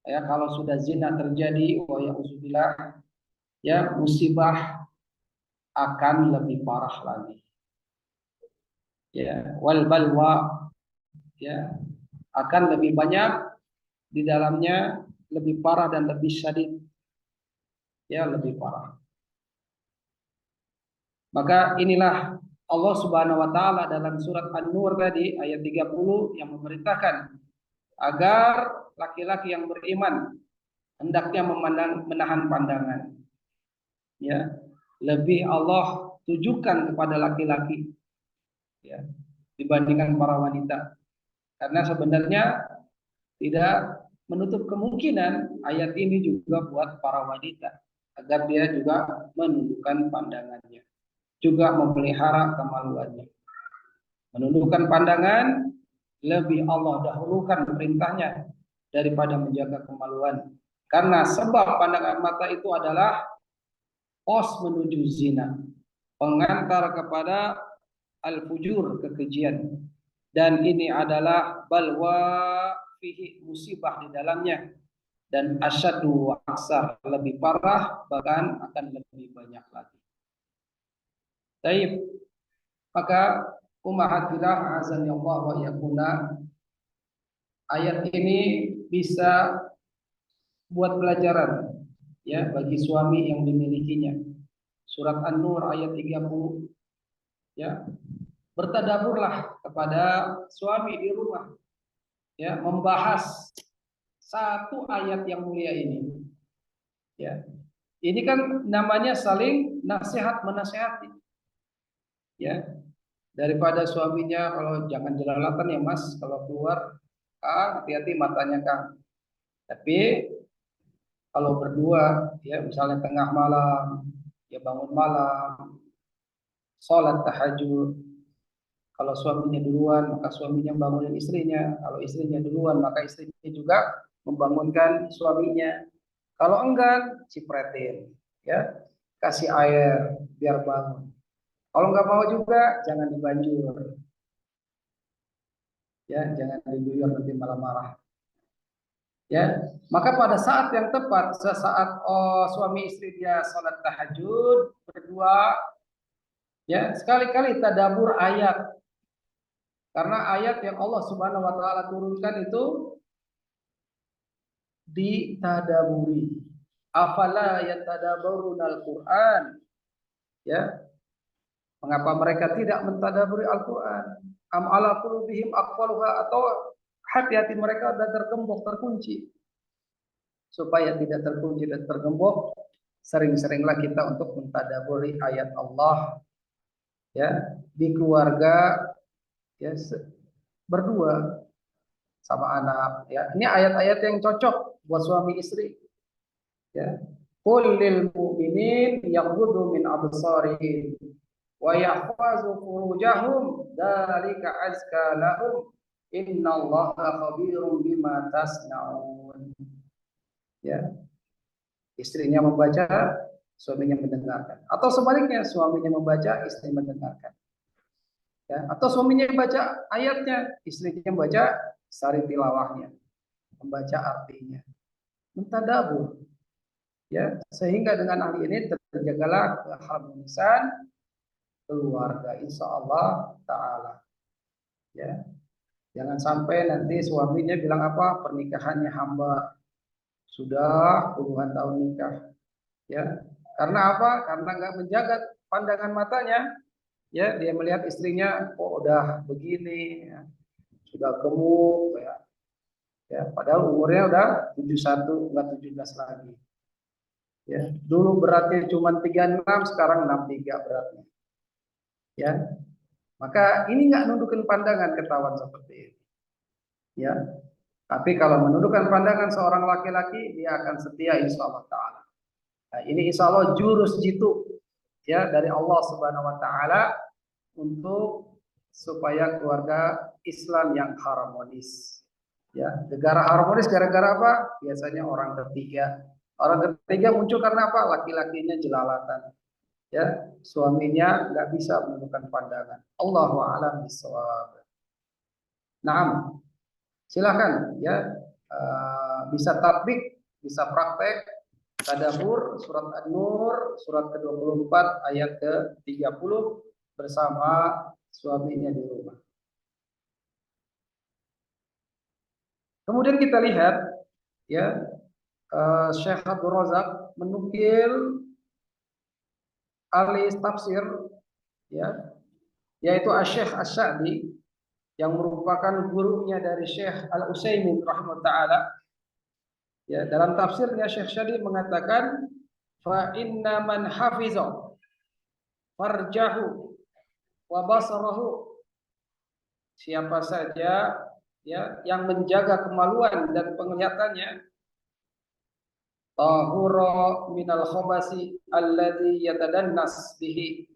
ya kalau sudah zina terjadi, wa yauzubillah, ya musibah akan lebih parah lagi. Ya, wal balwa, ya akan lebih banyak di dalamnya, lebih parah dan lebih syadid, ya lebih parah. Maka inilah Allah Subhanahu wa taala dalam surat An-Nur tadi ayat 30 yang memerintahkan agar laki-laki yang beriman hendaknya menahan pandangan. Ya, lebih Allah tujukan kepada laki-laki ya dibandingkan para wanita. Karena sebenarnya tidak menutup kemungkinan ayat ini juga buat para wanita agar dia juga menundukkan pandangannya, juga memelihara kemaluannya. Menundukkan pandangan lebih Allah dahulukan perintahnya daripada menjaga kemaluan. Karena sebab pandangan mata itu adalah pos menuju zina, pengantar kepada al-fujur, kekejian. Dan ini adalah balwa fihi, musibah di dalamnya, dan asyadu aksar, lebih parah, bahkan akan lebih banyak lagi. Baik, maka ummahatillah azan ya Allah wa yakuna, ayat ini bisa buat pelajaran ya bagi suami yang dimilikinya. Surat An-Nur ayat 30 ya. Bertadaburlah kepada suami di rumah ya, membahas satu ayat yang mulia ini. Ya. Ini kan namanya saling nasihat menasihati. Ya. Daripada suaminya kalau jangan jelalatan ya Mas, kalau keluar hati-hati matanya Kang. Tapi kalau berdua ya misalnya tengah malam ya bangun malam, sholat tahajud. Kalau suaminya duluan maka suaminya bangunin istrinya. Kalau istrinya duluan maka istrinya juga membangunkan suaminya. Kalau enggak cipretin ya, kasih air biar bangun. Kalau enggak mau juga jangan dibanjur. Ya, jangan diguyur nanti malah marah. Ya, maka pada saat yang tepat, sesaat suami istri dia sholat tahajud berdua, ya sekali-kali tadabur ayat, karena ayat yang Allah Subhanahu Wa Taala turunkan itu ditadaburi. Afala yatadabbarunal Quran, ya mengapa mereka tidak mentadaburi Al-Quran? Am ala qulubihim aqfaluha, atau hati-hati mereka sudah tergembok, terkunci. supaya tidak terpuji dan tergembok, sering-seringlah kita untuk mentadaburi ayat Allah ya di keluarga ya berdua sama anak ya. Ini ayat-ayat yang cocok buat suami istri ya. Qul lil mu'minin yaghuddu min absarihim wa yahfazu furujahum dzalika azka lahum innallaha khabirum bima tasnaun. Ya, istrinya membaca, suaminya mendengarkan. Atau sebaliknya, suaminya membaca, istri mendengarkan. Ya, atau suaminya baca ayatnya, istrinya membaca sari tilawahnya, membaca artinya, mentadabur. Ya, sehingga dengan hal ini terjagalah keharmonisan keluarga, insya Allah Taala. Ya, jangan sampai nanti suaminya bilang apa, pernikahannya hamba, sudah puluhan tahun nikah. Ya, karena apa? Karena nggak menjaga pandangan matanya. Ya, dia melihat istrinya, oh udah begini, ya, sudah gemuk, ya. Ya, padahal umurnya udah 71, enggak 17 lagi. Ya, dulu beratnya cuma 36, sekarang 63 beratnya. Ya, maka ini nggak nundukkan pandangan ketahuan seperti ini. Ya, tapi kalau menundukkan pandangan seorang laki-laki, dia akan setia insya Allah Taala. Nah, ini insya Allah jurus jitu ya dari Allah Subhanahu Wa Taala untuk supaya keluarga Islam yang harmonis. Ya, negara harmonis gara-gara apa? Biasanya orang ketiga. Orang ketiga muncul karena apa? Laki-lakinya jelalatan. Ya, suaminya nggak bisa menentukan pandangan. Allahu a'lam bishawab. Nah, silakan ya bisa tatbik, bisa praktek tadabbur surat An-Nur surat ke-24 ayat ke-30 bersama suaminya di rumah. Kemudian kita lihat ya Syekh Abdul Razak menukil ahli tafsir ya yaitu Syekh As-Sa'di yang merupakan gurunya dari Syekh Al-Utsaimin rahimahullah taala. Ya, dalam tafsirnya Syekh Syadi mengatakan fa inna man hafiza farjahu wa basarahu, siapa saja ya yang menjaga kemaluan dan penglihatannya, tahura minal khabasi alladhi yatadannas bihi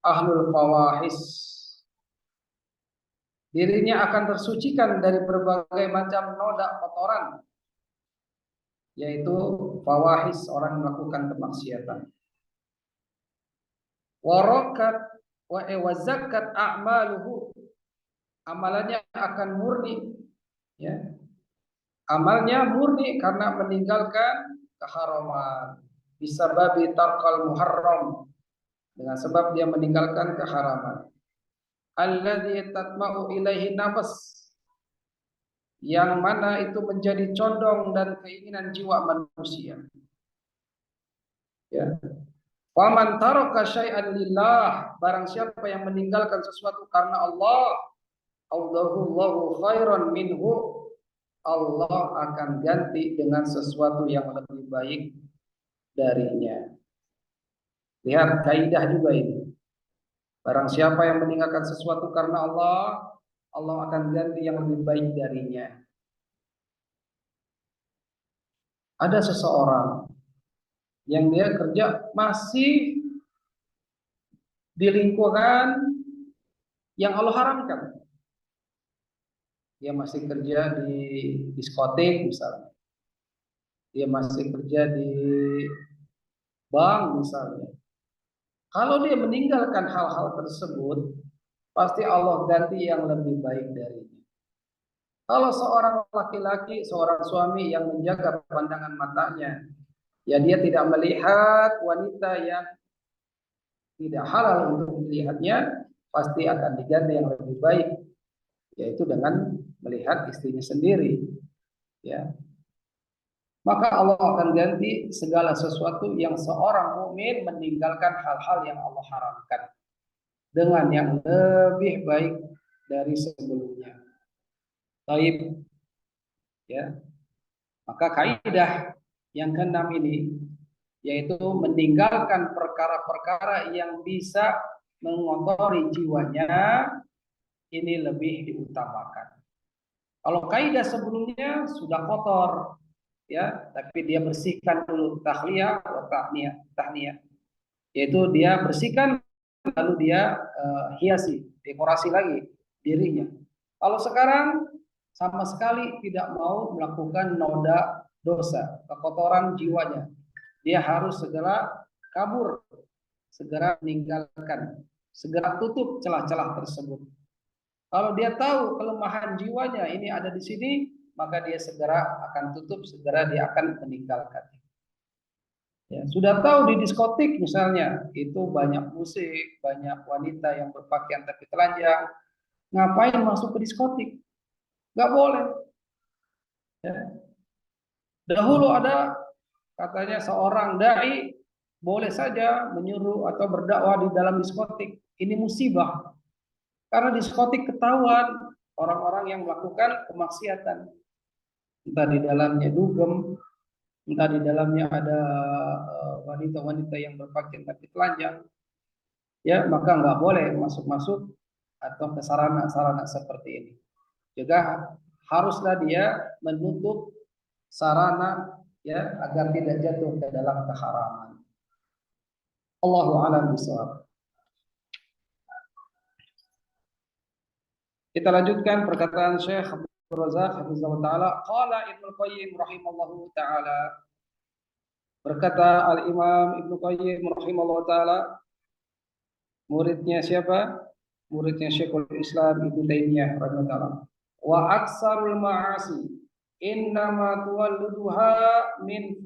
ahlul fawahis, dirinya akan tersucikan dari berbagai macam noda kotoran, yaitu fawahis, orang melakukan kemaksiatan. Warakat wa zakat a'maluhu, amalannya akan murni ya. Amalnya murni karena meninggalkan keharaman. Bisa babi tarkal muharram, dengan sebab dia meninggalkan keharaman. Alladzi tatma'u ilaihi nafas, yang mana itu menjadi condong dan keinginan jiwa manusia. Ya. Waman taraka syai'an lillah, barang siapa yang meninggalkan sesuatu karena Allah, Allahu khairan minhu, Allah akan ganti dengan sesuatu yang lebih baik darinya. Lihat kaidah juga ini. Barang siapa yang meninggalkan sesuatu karena Allah, Allah akan ganti yang lebih baik darinya. Ada seseorang yang dia kerja masih di lingkungan yang Allah haramkan. Dia masih kerja di diskotik misalnya. Dia masih kerja di bank misalnya. Kalau dia meninggalkan hal-hal tersebut, pasti Allah ganti yang lebih baik darinya. Kalau seorang laki-laki, seorang suami yang menjaga pandangan matanya, ya dia tidak melihat wanita yang tidak halal untuk dilihatnya, pasti akan diganti yang lebih baik, yaitu dengan melihat istrinya sendiri. Ya, maka Allah akan ganti segala sesuatu yang seorang mukmin meninggalkan hal-hal yang Allah haramkan dengan yang lebih baik dari sebelumnya. Baik, ya. Maka kaidah yang keenam ini yaitu meninggalkan perkara-perkara yang bisa mengotori jiwanya, ini lebih diutamakan. Kalau kaidah sebelumnya sudah kotor, ya, tapi dia bersihkan dulu, tahliyah atau tahniyah, yaitu dia bersihkan lalu dia hiasi, dekorasi lagi dirinya. Kalau sekarang sama sekali tidak mau melakukan noda dosa, kekotoran jiwanya, dia harus segera kabur, segera meninggalkan, segera tutup celah-celah tersebut. Kalau dia tahu kelemahan jiwanya ini ada di sini, maka dia segera akan tutup, segera dia akan meninggalkan. Ya, sudah tahu di diskotik misalnya, itu banyak musik, banyak wanita yang berpakaian tapi telanjang. Ngapain masuk ke diskotik? Nggak boleh. Ya. Dahulu ada katanya seorang dai boleh saja menyuruh atau berdakwah di dalam diskotik. Ini musibah. Karena diskotik ketahuan orang-orang yang melakukan kemaksiatan. Entah di dalamnya dugem, entah di dalamnya ada wanita-wanita yang berpakaian tapi telanjang. Ya, maka nggak boleh masuk-masuk atau ke sarana-sarana seperti ini. Juga haruslah dia menutup sarana, ya, agar tidak jatuh ke dalam keharaman. Allahu a'lam bishawab. Kita lanjutkan perkataan Syekh Abdul Razak hafizahullah taala, qala Ibnu Qayyim rahimallahu taala. Berkata Al-Imam Ibnu Qayyim rahimallahu taala, muridnya siapa? Muridnya Syekhul Islam Ibnu Taimiyah rahimahullah taala. Wa aksarul ma'asi innama tuwalluduha min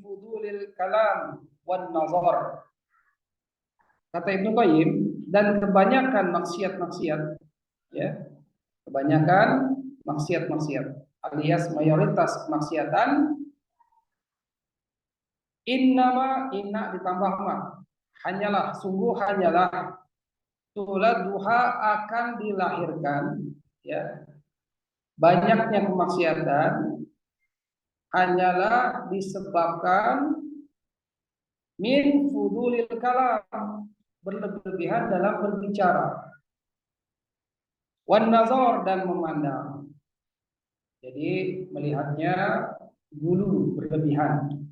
fudulil kalam wan nazar. Kata Ibnu Qayyim, dan kebanyakan maksiat-maksiat, ya, kebanyakan maksiat-maksiat alias mayoritas kemaksiatan, inna ditambah ma, hanyalah tuladuha akan dilahirkan, ya, banyaknya kemaksiatan hanyalah disebabkan min fudulil kalam, berlebihan dalam berbicara, wan nazar, dan memandang. Jadi melihatnya dulu berlebihan.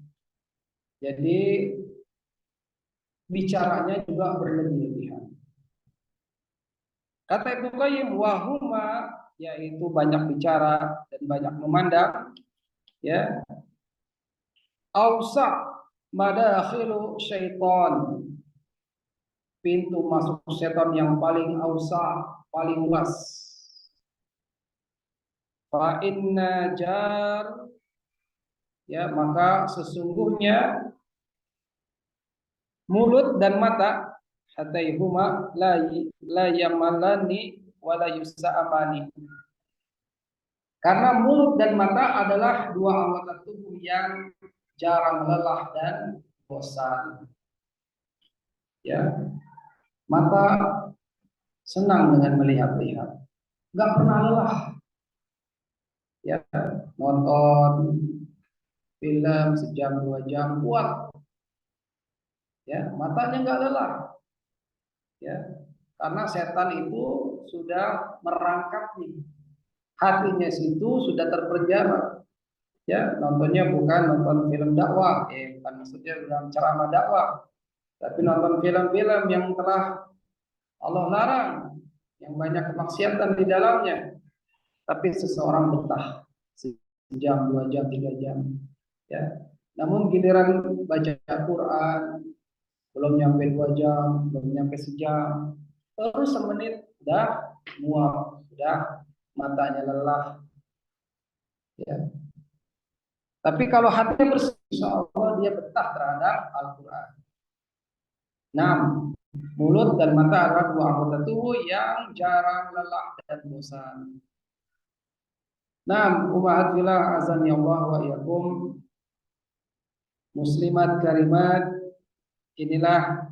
Jadi bicaranya juga berlebihan. Kata Ibnu Qayyim, wahuma, yaitu banyak bicara dan banyak memandang, ya, ausa madakhilu syaitan, pintu masuk setan yang paling ausa, paling luas. Fa inna jar, ya, maka sesungguhnya mulut dan mata, hataihuma la yamalani wa la yusa'amani. Karena mulut dan mata adalah dua anggota tubuh yang jarang lelah dan bosan. Ya, mata senang dengan melihat-lihat, nggak pernah lelah. Ya, nonton film sejam 2 jam kuat. Ya, matanya nggak lelah. Ya, karena setan itu sudah merangkap nih. Hatinya situ sudah terpenjara. Ya, nontonnya bukan nonton film dakwah, bukan maksudnya dalam ceramah dakwah, tapi nonton film-film yang telah Allah larang, yang banyak kemaksiatan di dalamnya. Tapi seseorang betah sejam, 2 jam, 3 jam. Ya, namun giliran baca Quran belum nyampe 2 jam, belum nyampe sejam, terus semenit udah muak, udah matanya lelah. Ya. Tapi kalau hatinya bersih, insya Allah dia betah terhadap Al-Quran. Nah, mulut dan mata adalah dua anggota tubuh yang jarang lelah dan bosan. Nah, umahatillah azan ya Allah wa iyakum, muslimat karimat, inilah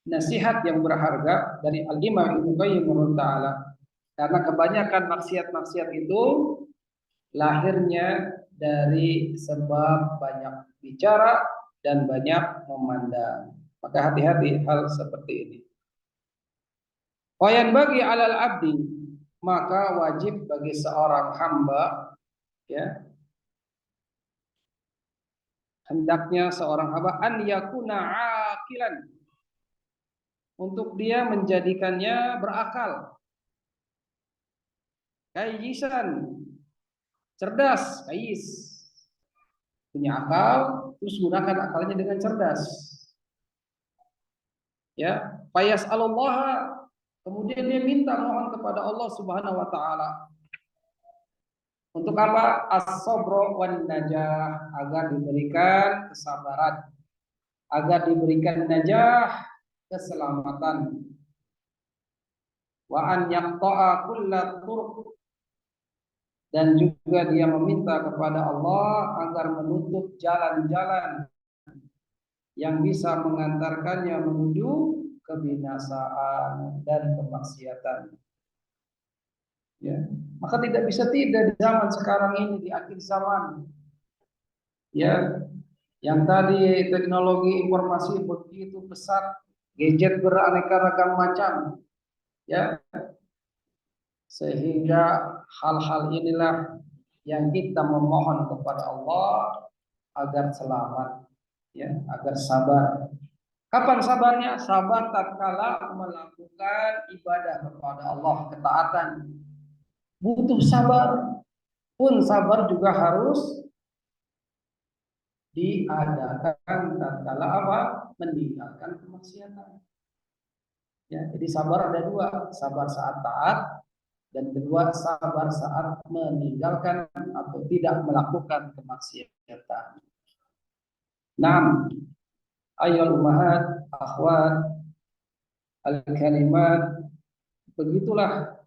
nasihat yang berharga dari Al-Imam Ibnu Qayyim ta'ala. Karena kebanyakan maksiat-maksiat itu lahirnya dari sebab banyak bicara dan banyak memandang. Maka hati-hati hal seperti ini. Wayan bagi alal abdi, maka wajib bagi seorang hamba, ya, hendaknya seorang hamba an yakuna aqilan, untuk dia menjadikannya berakal, kaisan, cerdas, kais, punya akal, terus gunakan akalnya dengan cerdas. Ya, fayas Allah, kemudian dia minta mohon kepada Allah Subhanahu wa taala. Untuk apa? As-sabra wan najah, agar diberikan kesabaran, agar diberikan najah, keselamatan. Wa an yaqta'a kulla turuq, dan juga dia meminta kepada Allah agar menutup jalan-jalan yang bisa mengantarkannya menuju kebinasaan dan kemaksiatan. Ya, maka tidak bisa tidak di zaman sekarang ini, di akhir zaman. Ya, yang tadi teknologi informasi begitu pesat, gadget beraneka ragam macam, ya, sehingga hal-hal inilah yang kita memohon kepada Allah agar selamat, ya, agar sabar. Kapan sabarnya? Sabar tatkala melakukan ibadah kepada Allah, ketaatan. Butuh sabar. Pun sabar juga harus diadakan tatkala apa? Meninggalkan kemaksiatan. Ya, jadi sabar ada dua, sabar saat taat dan kedua sabar saat meninggalkan atau tidak melakukan kemaksiatan. 6. Ayyul ummahat, akhwat, al-kalimat, begitulah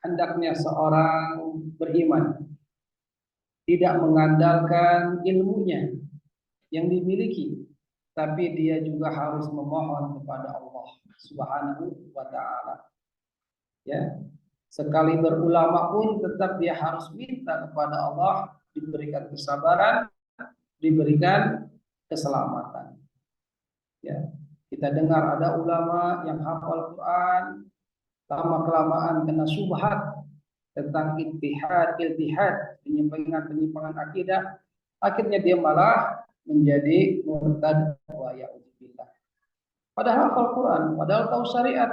hendaknya seorang beriman, tidak mengandalkan ilmunya yang dimiliki, tapi dia juga harus memohon kepada Allah Subhanahu wa taala. Ya, sekali berulama pun tetap dia harus minta kepada Allah diberikan kesabaran, diberikan keselamatan. Ya, kita dengar ada ulama yang hafal Quran, lama kelamaan kena syubhat tentang iltihad, penyimpangan akidah, akhirnya dia malah menjadi murtad wa ya'udzubillah. Padahal hafal Quran, padahal tahu syariat,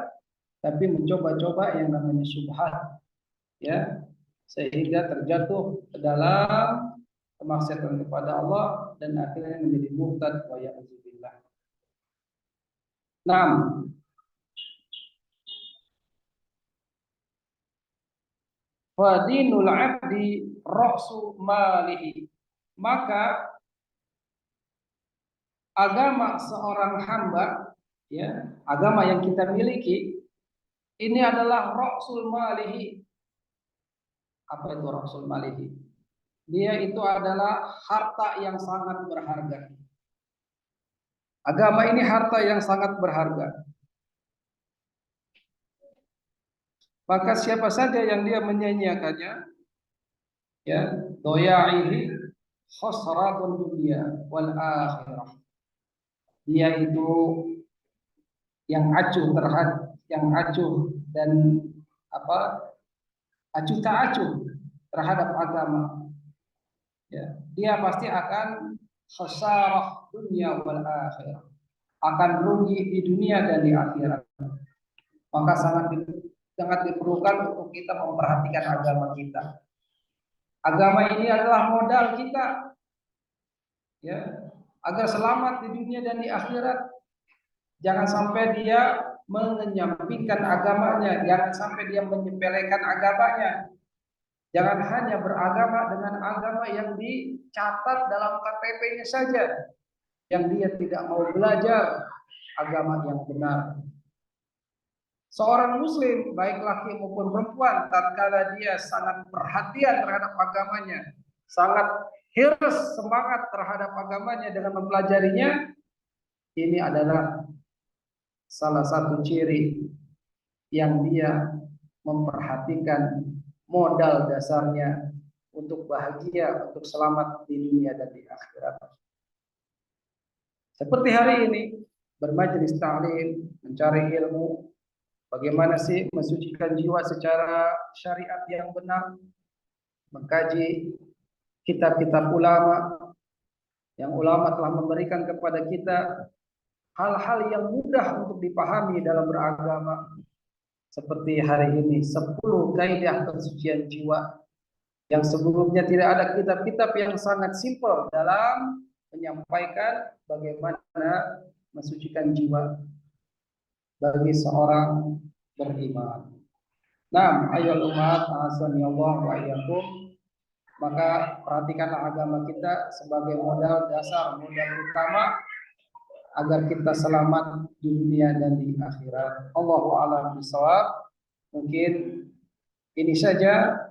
tapi mencoba-coba yang namanya syubhat, ya, sehingga terjatuh ke dalam kemaksiatan kepada Allah dan akhirnya menjadi murtad wa ya'udzubillah. 6. Fadinul abdi ra'su malihi, maka agama seorang hamba, ya, agama yang kita miliki ini adalah ra'sul malihi. Apa itu ra'sul malihi? Dia itu adalah harta yang sangat berharga. Agama ini harta yang sangat berharga. Maka siapa saja yang dia menyanyiakannya, ya, doya'ihi khosratun dunia wal akhirah. Dia itu yang acuh dan apa, acuh tak acuh terhadap agama. Ya, dia pasti akan khasarah dunia wal akhirah, akan rugi di dunia dan di akhirat. Maka sangat diperlukan untuk kita memperhatikan agama kita. Agama ini adalah modal kita, ya, agar selamat di dunia dan di akhirat. Jangan sampai dia menyampingkan agamanya, jangan sampai dia menyepelekan agamanya. Jangan hanya beragama dengan agama yang dicatat dalam KTP-nya saja, yang dia tidak mau belajar agama yang benar. Seorang muslim, baik laki maupun perempuan, tatkala dia sangat perhatian terhadap agamanya, sangat hirs, semangat terhadap agamanya dengan mempelajarinya, ini adalah salah satu ciri yang dia memperhatikan modal dasarnya untuk bahagia, untuk selamat di dunia dan di akhirat. Seperti hari ini, bermajelis ta'lim, mencari ilmu, bagaimana sih mensucikan jiwa secara syariat yang benar, mengkaji kitab-kitab ulama, yang ulama telah memberikan kepada kita hal-hal yang mudah untuk dipahami dalam beragama. Seperti hari ini, 10 kaidah pensucian jiwa, yang sebelumnya tidak ada kitab-kitab yang sangat simpel dalam menyampaikan bagaimana mensucikan jiwa bagi seorang beriman. Nah, ayolah umat, azani Allah wa iyyakum. Maka perhatikanlah agama kita sebagai modal dasar, modal utama agar kita selamat di dunia dan di akhirat. Allahu a'lam bishawab. Mungkin ini saja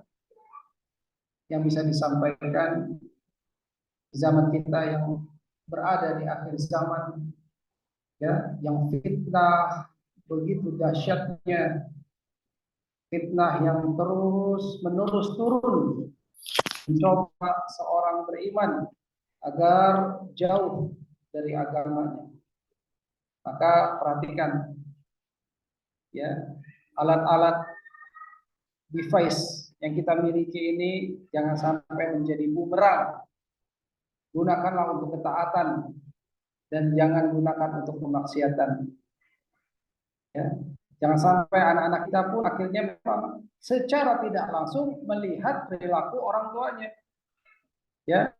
yang bisa disampaikan di zaman kita yang berada di akhir zaman, ya, yang fitnah begitu dahsyatnya, fitnah yang terus menerus turun mencoba seorang beriman agar jauh dari agamanya. Maka perhatikan, ya, alat-alat device yang kita miliki ini jangan sampai menjadi bumerang. Gunakanlah untuk ketaatan dan jangan gunakan untuk kemaksiatan. Ya. Jangan sampai anak-anak kita pun akhirnya memang secara tidak langsung melihat perilaku orang tuanya. Ya,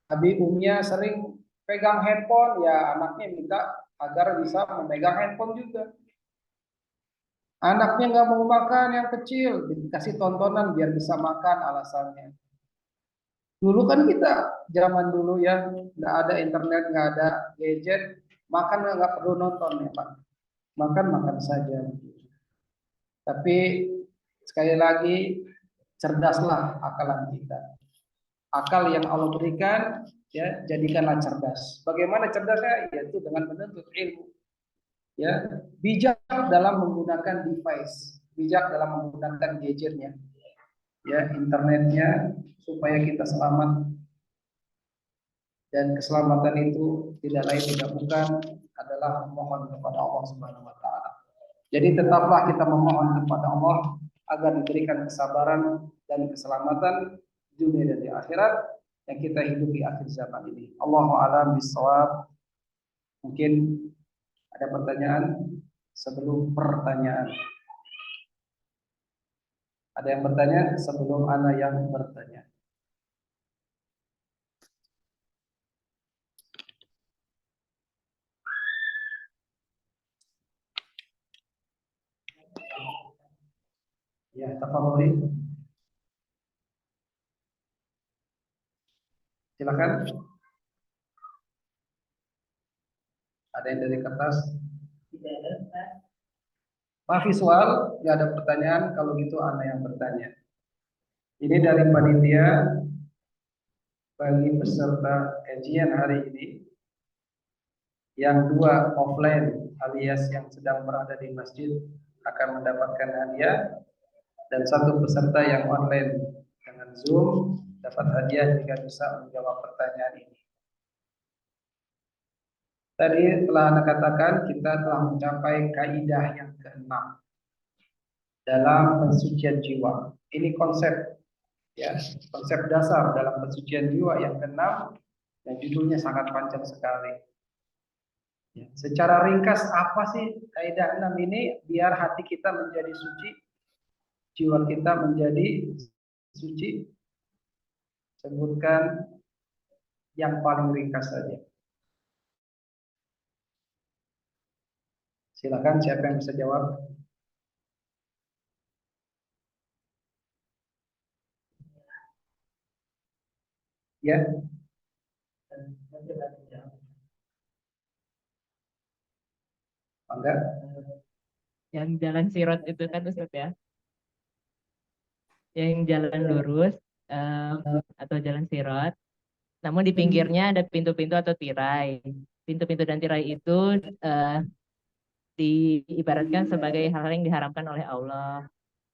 abi umnya sering pegang handphone, ya anaknya minta agar bisa memegang handphone juga. Anaknya nggak mau makan yang kecil, dikasih tontonan biar bisa makan alasannya. Dulu kan kita zaman dulu ya, nggak ada internet, nggak ada gadget, makan nggak perlu nonton ya Pak, makan saja. Tapi sekali lagi cerdaslah akalan kita, akal yang Allah berikan, ya jadikanlah cerdas. Bagaimana cerdasnya? Yaitu dengan menuntut ilmu, ya, bijak dalam menggunakan device, bijak dalam menggunakan gadgetnya, ya, internetnya, supaya kita selamat. Dan keselamatan itu tidak lain tidak bukan adalah memohon kepada Allah Subhanahu wa taala. Jadi tetaplah kita memohon kepada Allah agar diberikan kesabaran dan keselamatan dunia dan di akhirat yang kita hidup di akhir zaman ini. Allahu a'lam bishawab. Mungkin ada pertanyaan sebelum pertanyaan. Ada yang bertanya sebelum ana yang bertanya. Ya, tafadholi. Silakan. Ada yang dari kertas? Tidak ada. Pak visual, nggak ada pertanyaan. Kalau gitu ana yang bertanya. Ini dari panitia bagi peserta kajian hari ini. Yang 2 offline alias yang sedang berada di masjid akan mendapatkan hadiah, dan 1 peserta yang online dengan Zoom dapat hadiah jika bisa menjawab pertanyaan ini. Tadi telah Anda katakan kita telah mencapai kaidah yang ke-6 dalam pensucian jiwa. Ini konsep, ya, konsep dasar dalam pensucian jiwa yang ke-6 yang judulnya sangat panjang sekali. Ya, secara ringkas apa sih kaidah 6 ini biar hati kita menjadi suci, jiwa kita menjadi suci? Sebutkan yang paling ringkas saja. Silakan siapa yang bisa jawab? Ya. Enggak? Yang jalan sirot itu kan Ustaz ya. Yang jalan lurus atau jalan sirot. Namun di pinggirnya ada pintu-pintu atau tirai. Pintu-pintu dan tirai itu diibaratkan sebagai hal-hal yang diharamkan oleh Allah.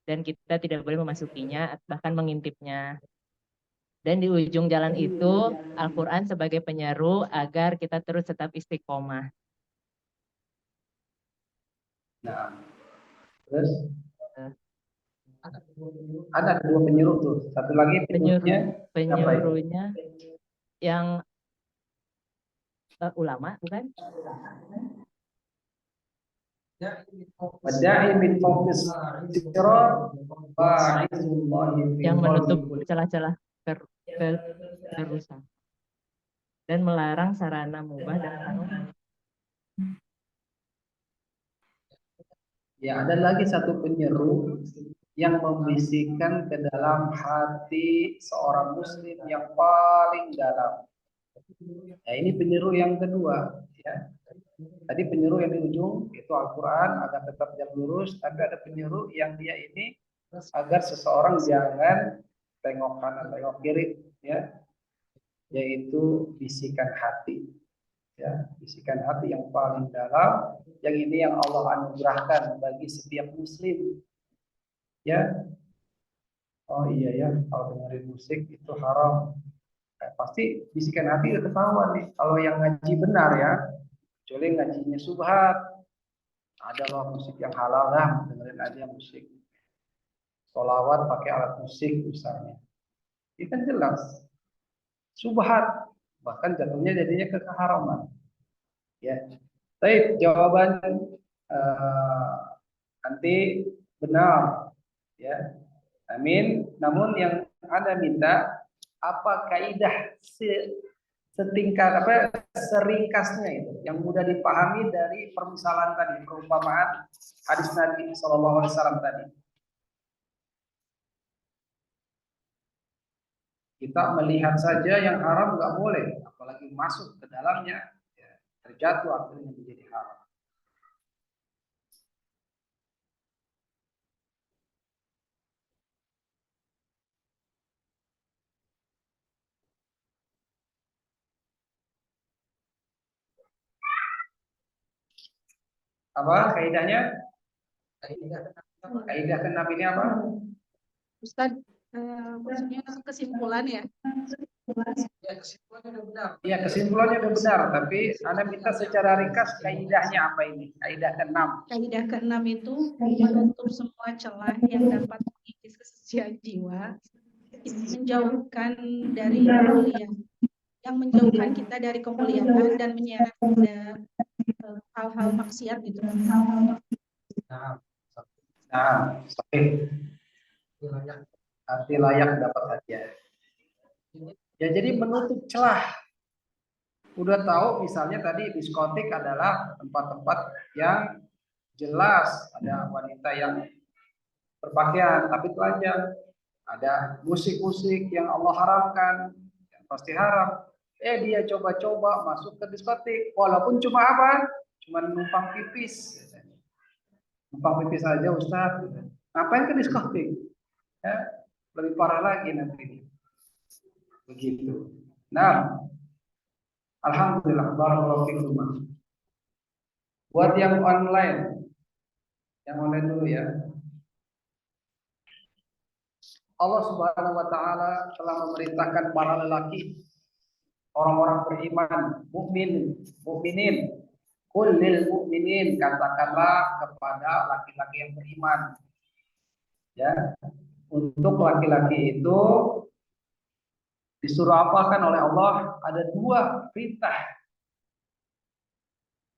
Dan kita tidak boleh memasukinya, bahkan mengintipnya. Dan di ujung jalan itu Al-Quran sebagai penyeru agar kita terus tetap istiqomah. Nah, terus ada dua penyuruh tuh. Satu lagi penyuruhnya siapa itu? Penyuruhnya yang ulama, bukan? Wadda'i min fawqis sirat ba'izullahi fi Yang menutup qalbi. celah-celah kerusak dan melarang sarana mubah dan haram. Ya, ada lagi satu penyeru yang membisikkan ke dalam hati seorang muslim yang paling dalam. Ya, ini penyeru yang kedua, ya. Tadi penyeru yang di ujung itu Al-Quran agar tetap jalan lurus, tapi ada penyeru yang dia ini agar seseorang jangan tengok kanan tengok kiri, ya, yaitu bisikan hati, ya, bisikan hati yang paling dalam, yang ini yang Allah anugerahkan bagi setiap muslim, ya. Oh iya ya, kalau dengerin musik itu haram. Pasti bisikan hati udah ketahuan nih. Kalau yang ngaji benar ya, kecuali ngajinya subhat, ada loh musik yang halal lah, dengerin aja musik. Sholawat pakai alat musik misalnya, itu kan jelas subhat, bahkan jatuhnya jadinya ke keharaman. Ya, baik, jawaban eh, nanti benar, ya. Amin. Namun yang Anda minta apa kaidah setingkat apa seringkasnya itu yang mudah dipahami dari permisalan tadi, perumpamaan hadis Nabi Shallallahu Alaihi Wasallam tadi. Kita melihat saja yang haram nggak boleh, apalagi masuk ke dalamnya, ya, terjatuh akhirnya menjadi haram. Apa kaidahnya? Kaidah keenam ini apa? Ustadz, maksudnya kesimpulan ya? Ya, kesimpulannya udah benar, tapi Anda minta secara ringkas kaidahnya apa ini? Kaidah keenam. Kaidah keenam itu menutup semua celah yang dapat mengikis kesucian jiwa, menjauhkan dari kemuliaan, yang menjauhkan kita dari kemuliaan dan menyeret pada hal-hal maksiat gitu. Nah, sahih. Arti layak dapat hadiah. Ya, jadi menutup celah. Udah tahu misalnya tadi diskotik adalah tempat-tempat yang jelas ada wanita yang berpakaian tapi telanjang, ada musik-musik yang Allah haramkan, yang pasti haram. Dia coba-coba masuk ke diskotik, walaupun cuma apa? Cuma numpang pipis. Numpang pipis aja Ustaz. Ngapain ke diskotik? Ya, lebih parah lagi nanti. Begitu. Nah, alhamdulillah, barakallahu fikum. Buat yang online dulu ya. Allah Subhanahu wa taala telah memerintahkan para lelaki, orang-orang beriman, mukminin, qul lil mukminin, katakanlah kepada laki-laki yang beriman. Ya, untuk laki-laki itu disuruh apakan oleh Allah? Ada dua perintah.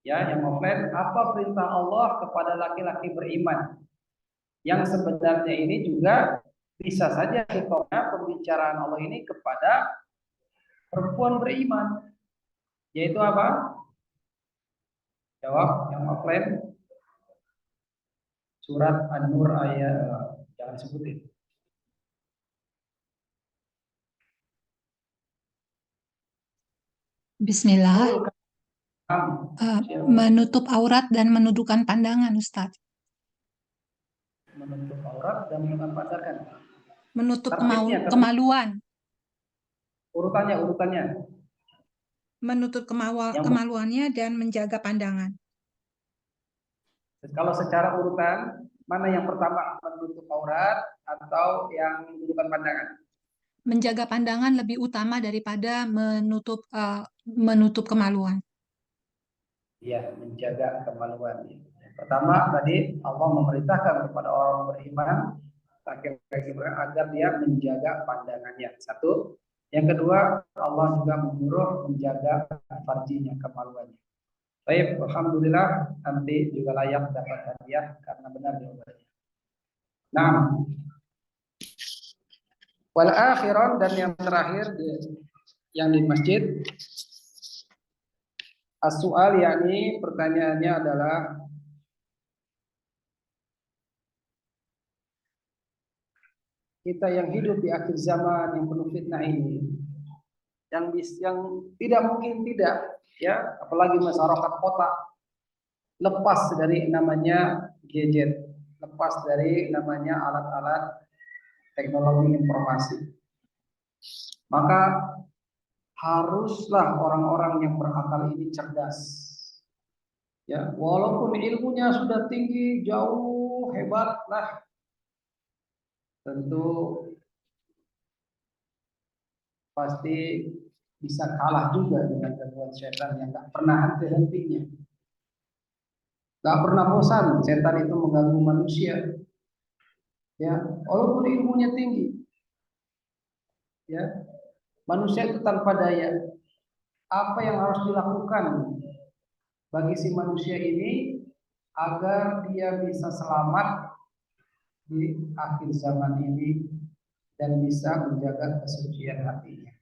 Ya, yang offline, apa perintah Allah kepada laki-laki beriman? Yang sebenarnya ini juga bisa saja hitungnya pembicaraan Allah ini kepada perempuan beriman, yaitu apa? Jawab yang offline. Surat An-Nur ayat, jangan sebutin. Bismillah. Menutup aurat dan menundukkan pandangan, Ustadz. Menutup aurat dan menundukkan pandangan. Menutup Tertibnya, kemaluan. Urutannya. Menutup kemaluannya dan menjaga pandangan. Kalau secara urutan, mana yang pertama, menutup aurat atau yang menundukkan pandangan? menjaga pandangan lebih utama daripada menutup kemaluan. Ya, menjaga kemaluan. Pertama tadi Allah memerintahkan kepada orang beriman laki-laki beriman agar dia menjaga pandangannya. Satu. Yang kedua, Allah juga menyuruh menjaga farjinya, kemaluannya. Baik, alhamdulillah nanti juga layak dapat hadiah karena benar jawabannya. Nah, wal akhiran dan yang terakhir yang di masjid as-su'al, yakni pertanyaannya adalah kita yang hidup di akhir zaman yang penuh fitnah ini, yang tidak mungkin tidak, ya, apalagi masyarakat kota lepas dari namanya gadget, lepas dari namanya alat-alat teknologi informasi. Maka haruslah orang-orang yang berakal ini cerdas. Ya, walaupun ilmunya sudah tinggi, jauh, hebat lah, tentu pasti bisa kalah juga dengan gangguan setan yang nggak pernah henti-hentinya, nggak pernah bosan. Setan itu mengganggu manusia, ya, walaupun ilmunya tinggi, ya, manusia itu tanpa daya. Apa yang harus dilakukan bagi si manusia ini agar dia bisa selamat di akhir zaman ini dan bisa menjaga kesucian hatinya?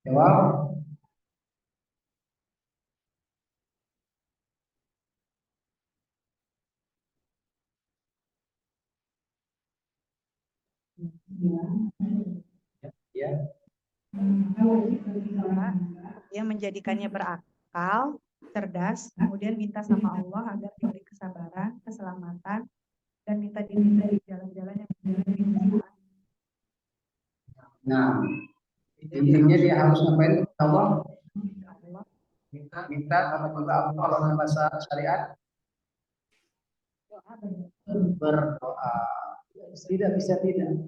Jawab. Ya. Dia menjadikannya berakal, cerdas, kemudian minta sama Allah agar diberi kesabaran, keselamatan, dan minta diminta di jalan-jalan yang benar. Nah, intinya dia harus ngapain? Allah minta sama juga Allah dalam bahasa syariat berdoa. Tidak bisa tidak.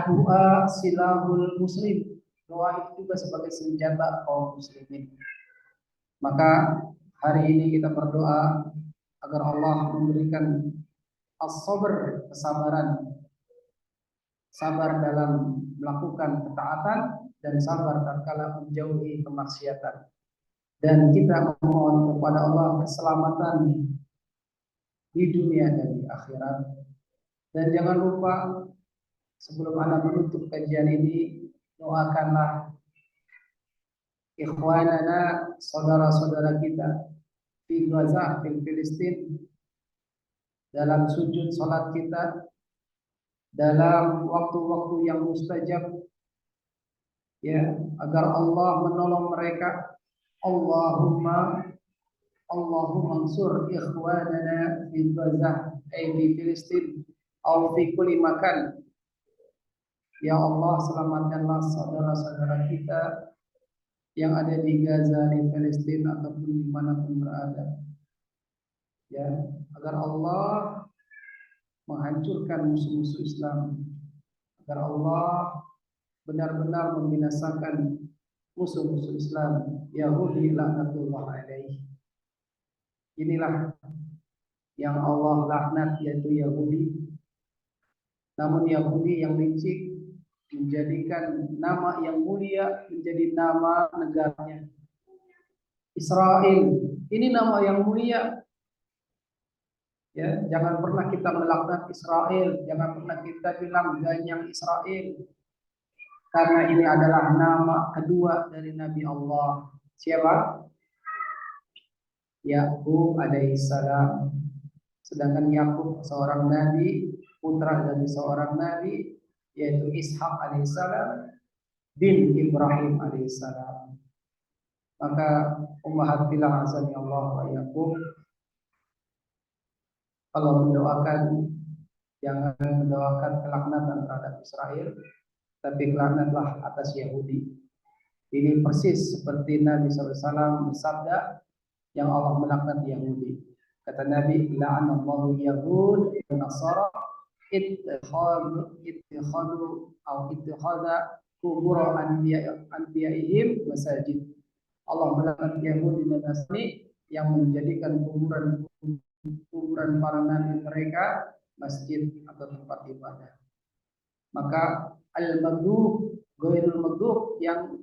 Doa silahul muslim. Doa itu juga sebagai senjata kaum muslimin. Maka hari ini kita berdoa agar Allah memberikan as-sabr, kesabaran, sabar dalam melakukan ketaatan dan sabar tatkala menjauhi kemaksiatan. Dan kita memohon kepada Allah keselamatan di dunia dan di akhirat. Dan jangan lupa sebelum Anda menutup kajian ini, doakanlah ikhwanana, saudara-saudara kita di Gaza, di Filistin, dalam sujud salat kita, dalam waktu-waktu yang mustajab, ya, agar Allah menolong mereka. Allahumma ansur ikhwanana fi Gaza, di Filistin, atau fi kulli makan. Ya Allah, selamatkanlah saudara-saudara kita yang ada di Gaza, di Palestina, ataupun dimanapun berada. Ya, agar Allah menghancurkan musuh-musuh Islam, agar Allah benar-benar membinasakan musuh-musuh Islam. Yahudi laknatullah alaihi. Inilah yang Allah laknat, yaitu Yahudi. Namun Yahudi yang licik menjadikan nama yang mulia menjadi nama negaranya. Israel, ini nama yang mulia. Ya, jangan pernah kita melaknat Israel, jangan pernah kita bilang ganyang Israel. Karena ini adalah nama kedua dari Nabi Allah. Siapa? Yakub alaihissalam. Sedangkan Yakub seorang nabi, putra dari seorang nabi, yaitu Ishak alaihissalam bin Ibrahim alaihissalam. Maka ummahatillah azani Allah wa Yakub, kalau mendoakan, jangan mendoakan kelaknatan terhadap Israel, tapi kelaknatlah atas Yahudi. Ini persis seperti Nabi SAW bersabda yang Allah melaknat Yahudi. Kata Nabi, la'anallahu Yahud wa Nasara ittikhadu atau ittikhada kubur anbiya'ihim masajid. Allah melaknat Yahudi dan Nasrani yang menjadikan kuburan para nabi mereka masjid atau tempat ibadah. Maka al-maghdub, ghairul maghdub, yang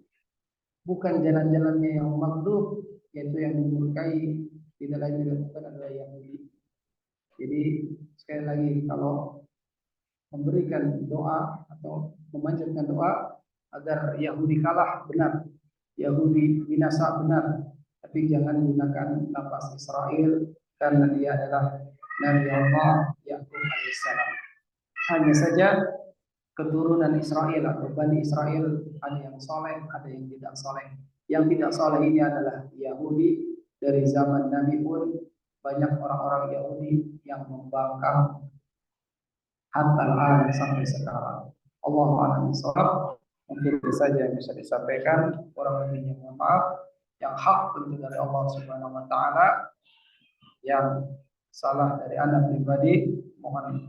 bukan jalan-jalannya yang maghdub, yaitu yang dimurkai, tidak lain tidak bukan adalah Yahudi. Jadi sekali lagi, kalau memberikan doa atau memanjatkan doa agar Yahudi kalah, benar, Yahudi binasa, benar, tapi jangan gunakan lafaz Israel karena dia adalah Nabi Allah Yakub alaihissalam. Hanya saja keturunan Israel atau Bani Israel ada yang soleh, ada yang tidak soleh. Yang tidak soleh ini adalah Yahudi. Dari zaman Nabi pun banyak orang-orang Yahudi yang membangkang hatta sampai sekarang. Allah a'lam bishawab. Mungkin itu saja yang bisa disampaikan. Kurang lebihnya mohon maaf. Yang hak tentu dari Allah Subhanahu wa taala, yang salah dari anak pribadi mohon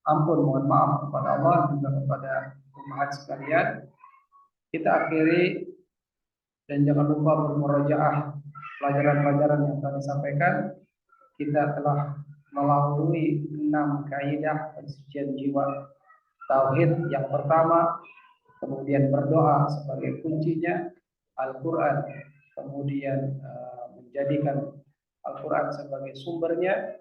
ampun, mohon maaf kepada Allah dan juga kepada umat sekalian. Kita akhiri dan jangan lupa bermurojaah pelajaran-pelajaran yang kami sampaikan. Kita telah melalui 6 kaidah pensucian jiwa. Tauhid yang pertama, kemudian berdoa sebagai kuncinya, Al-Quran, kemudian menjadikan Al-Quran sebagai sumbernya,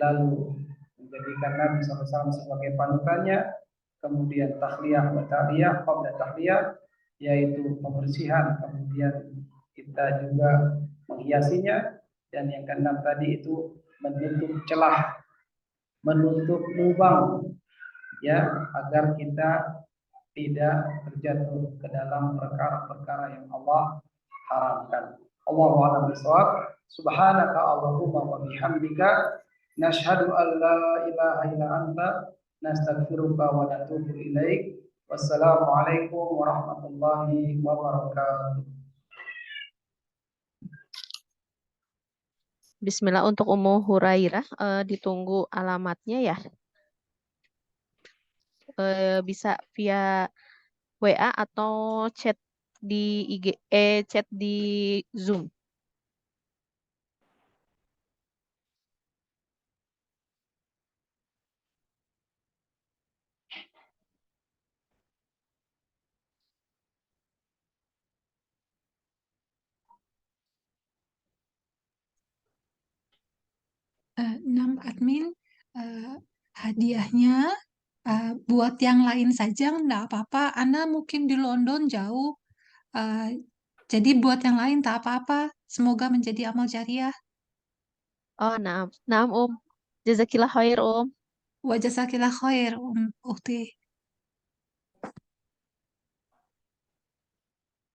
lalu menjadikan Nabi SAW sebagai panutannya, kemudian tahliyah wa ta'liyah, qabla tahliyah, yaitu pembersihan, kemudian kita juga menghiasinya, dan yang keenam tadi itu menutup celah, menutup lubang, ya, agar kita tidak terjatuh ke dalam perkara-perkara yang Allah haramkan. Allahu a'lam bishawab. Subhanaka Allahumma wa bihamdika nashhadu an la ilaha illa anta nastaghfiruka wa natubu ilaik. Wassalamualaikum warahmatullahi wabarakatuh. Bismillah. Untuk Ummu Hurairah, ditunggu alamatnya ya. Bisa via WA atau chat di IG, chat di Zoom. Admin, hadiahnya buat yang lain saja enggak apa-apa. Anda mungkin di London jauh, jadi buat yang lain tak apa-apa. Semoga menjadi amal jariah. Oh, naam. Naam, Jazakillah khair, Wa jazakillah khair, Ukhti.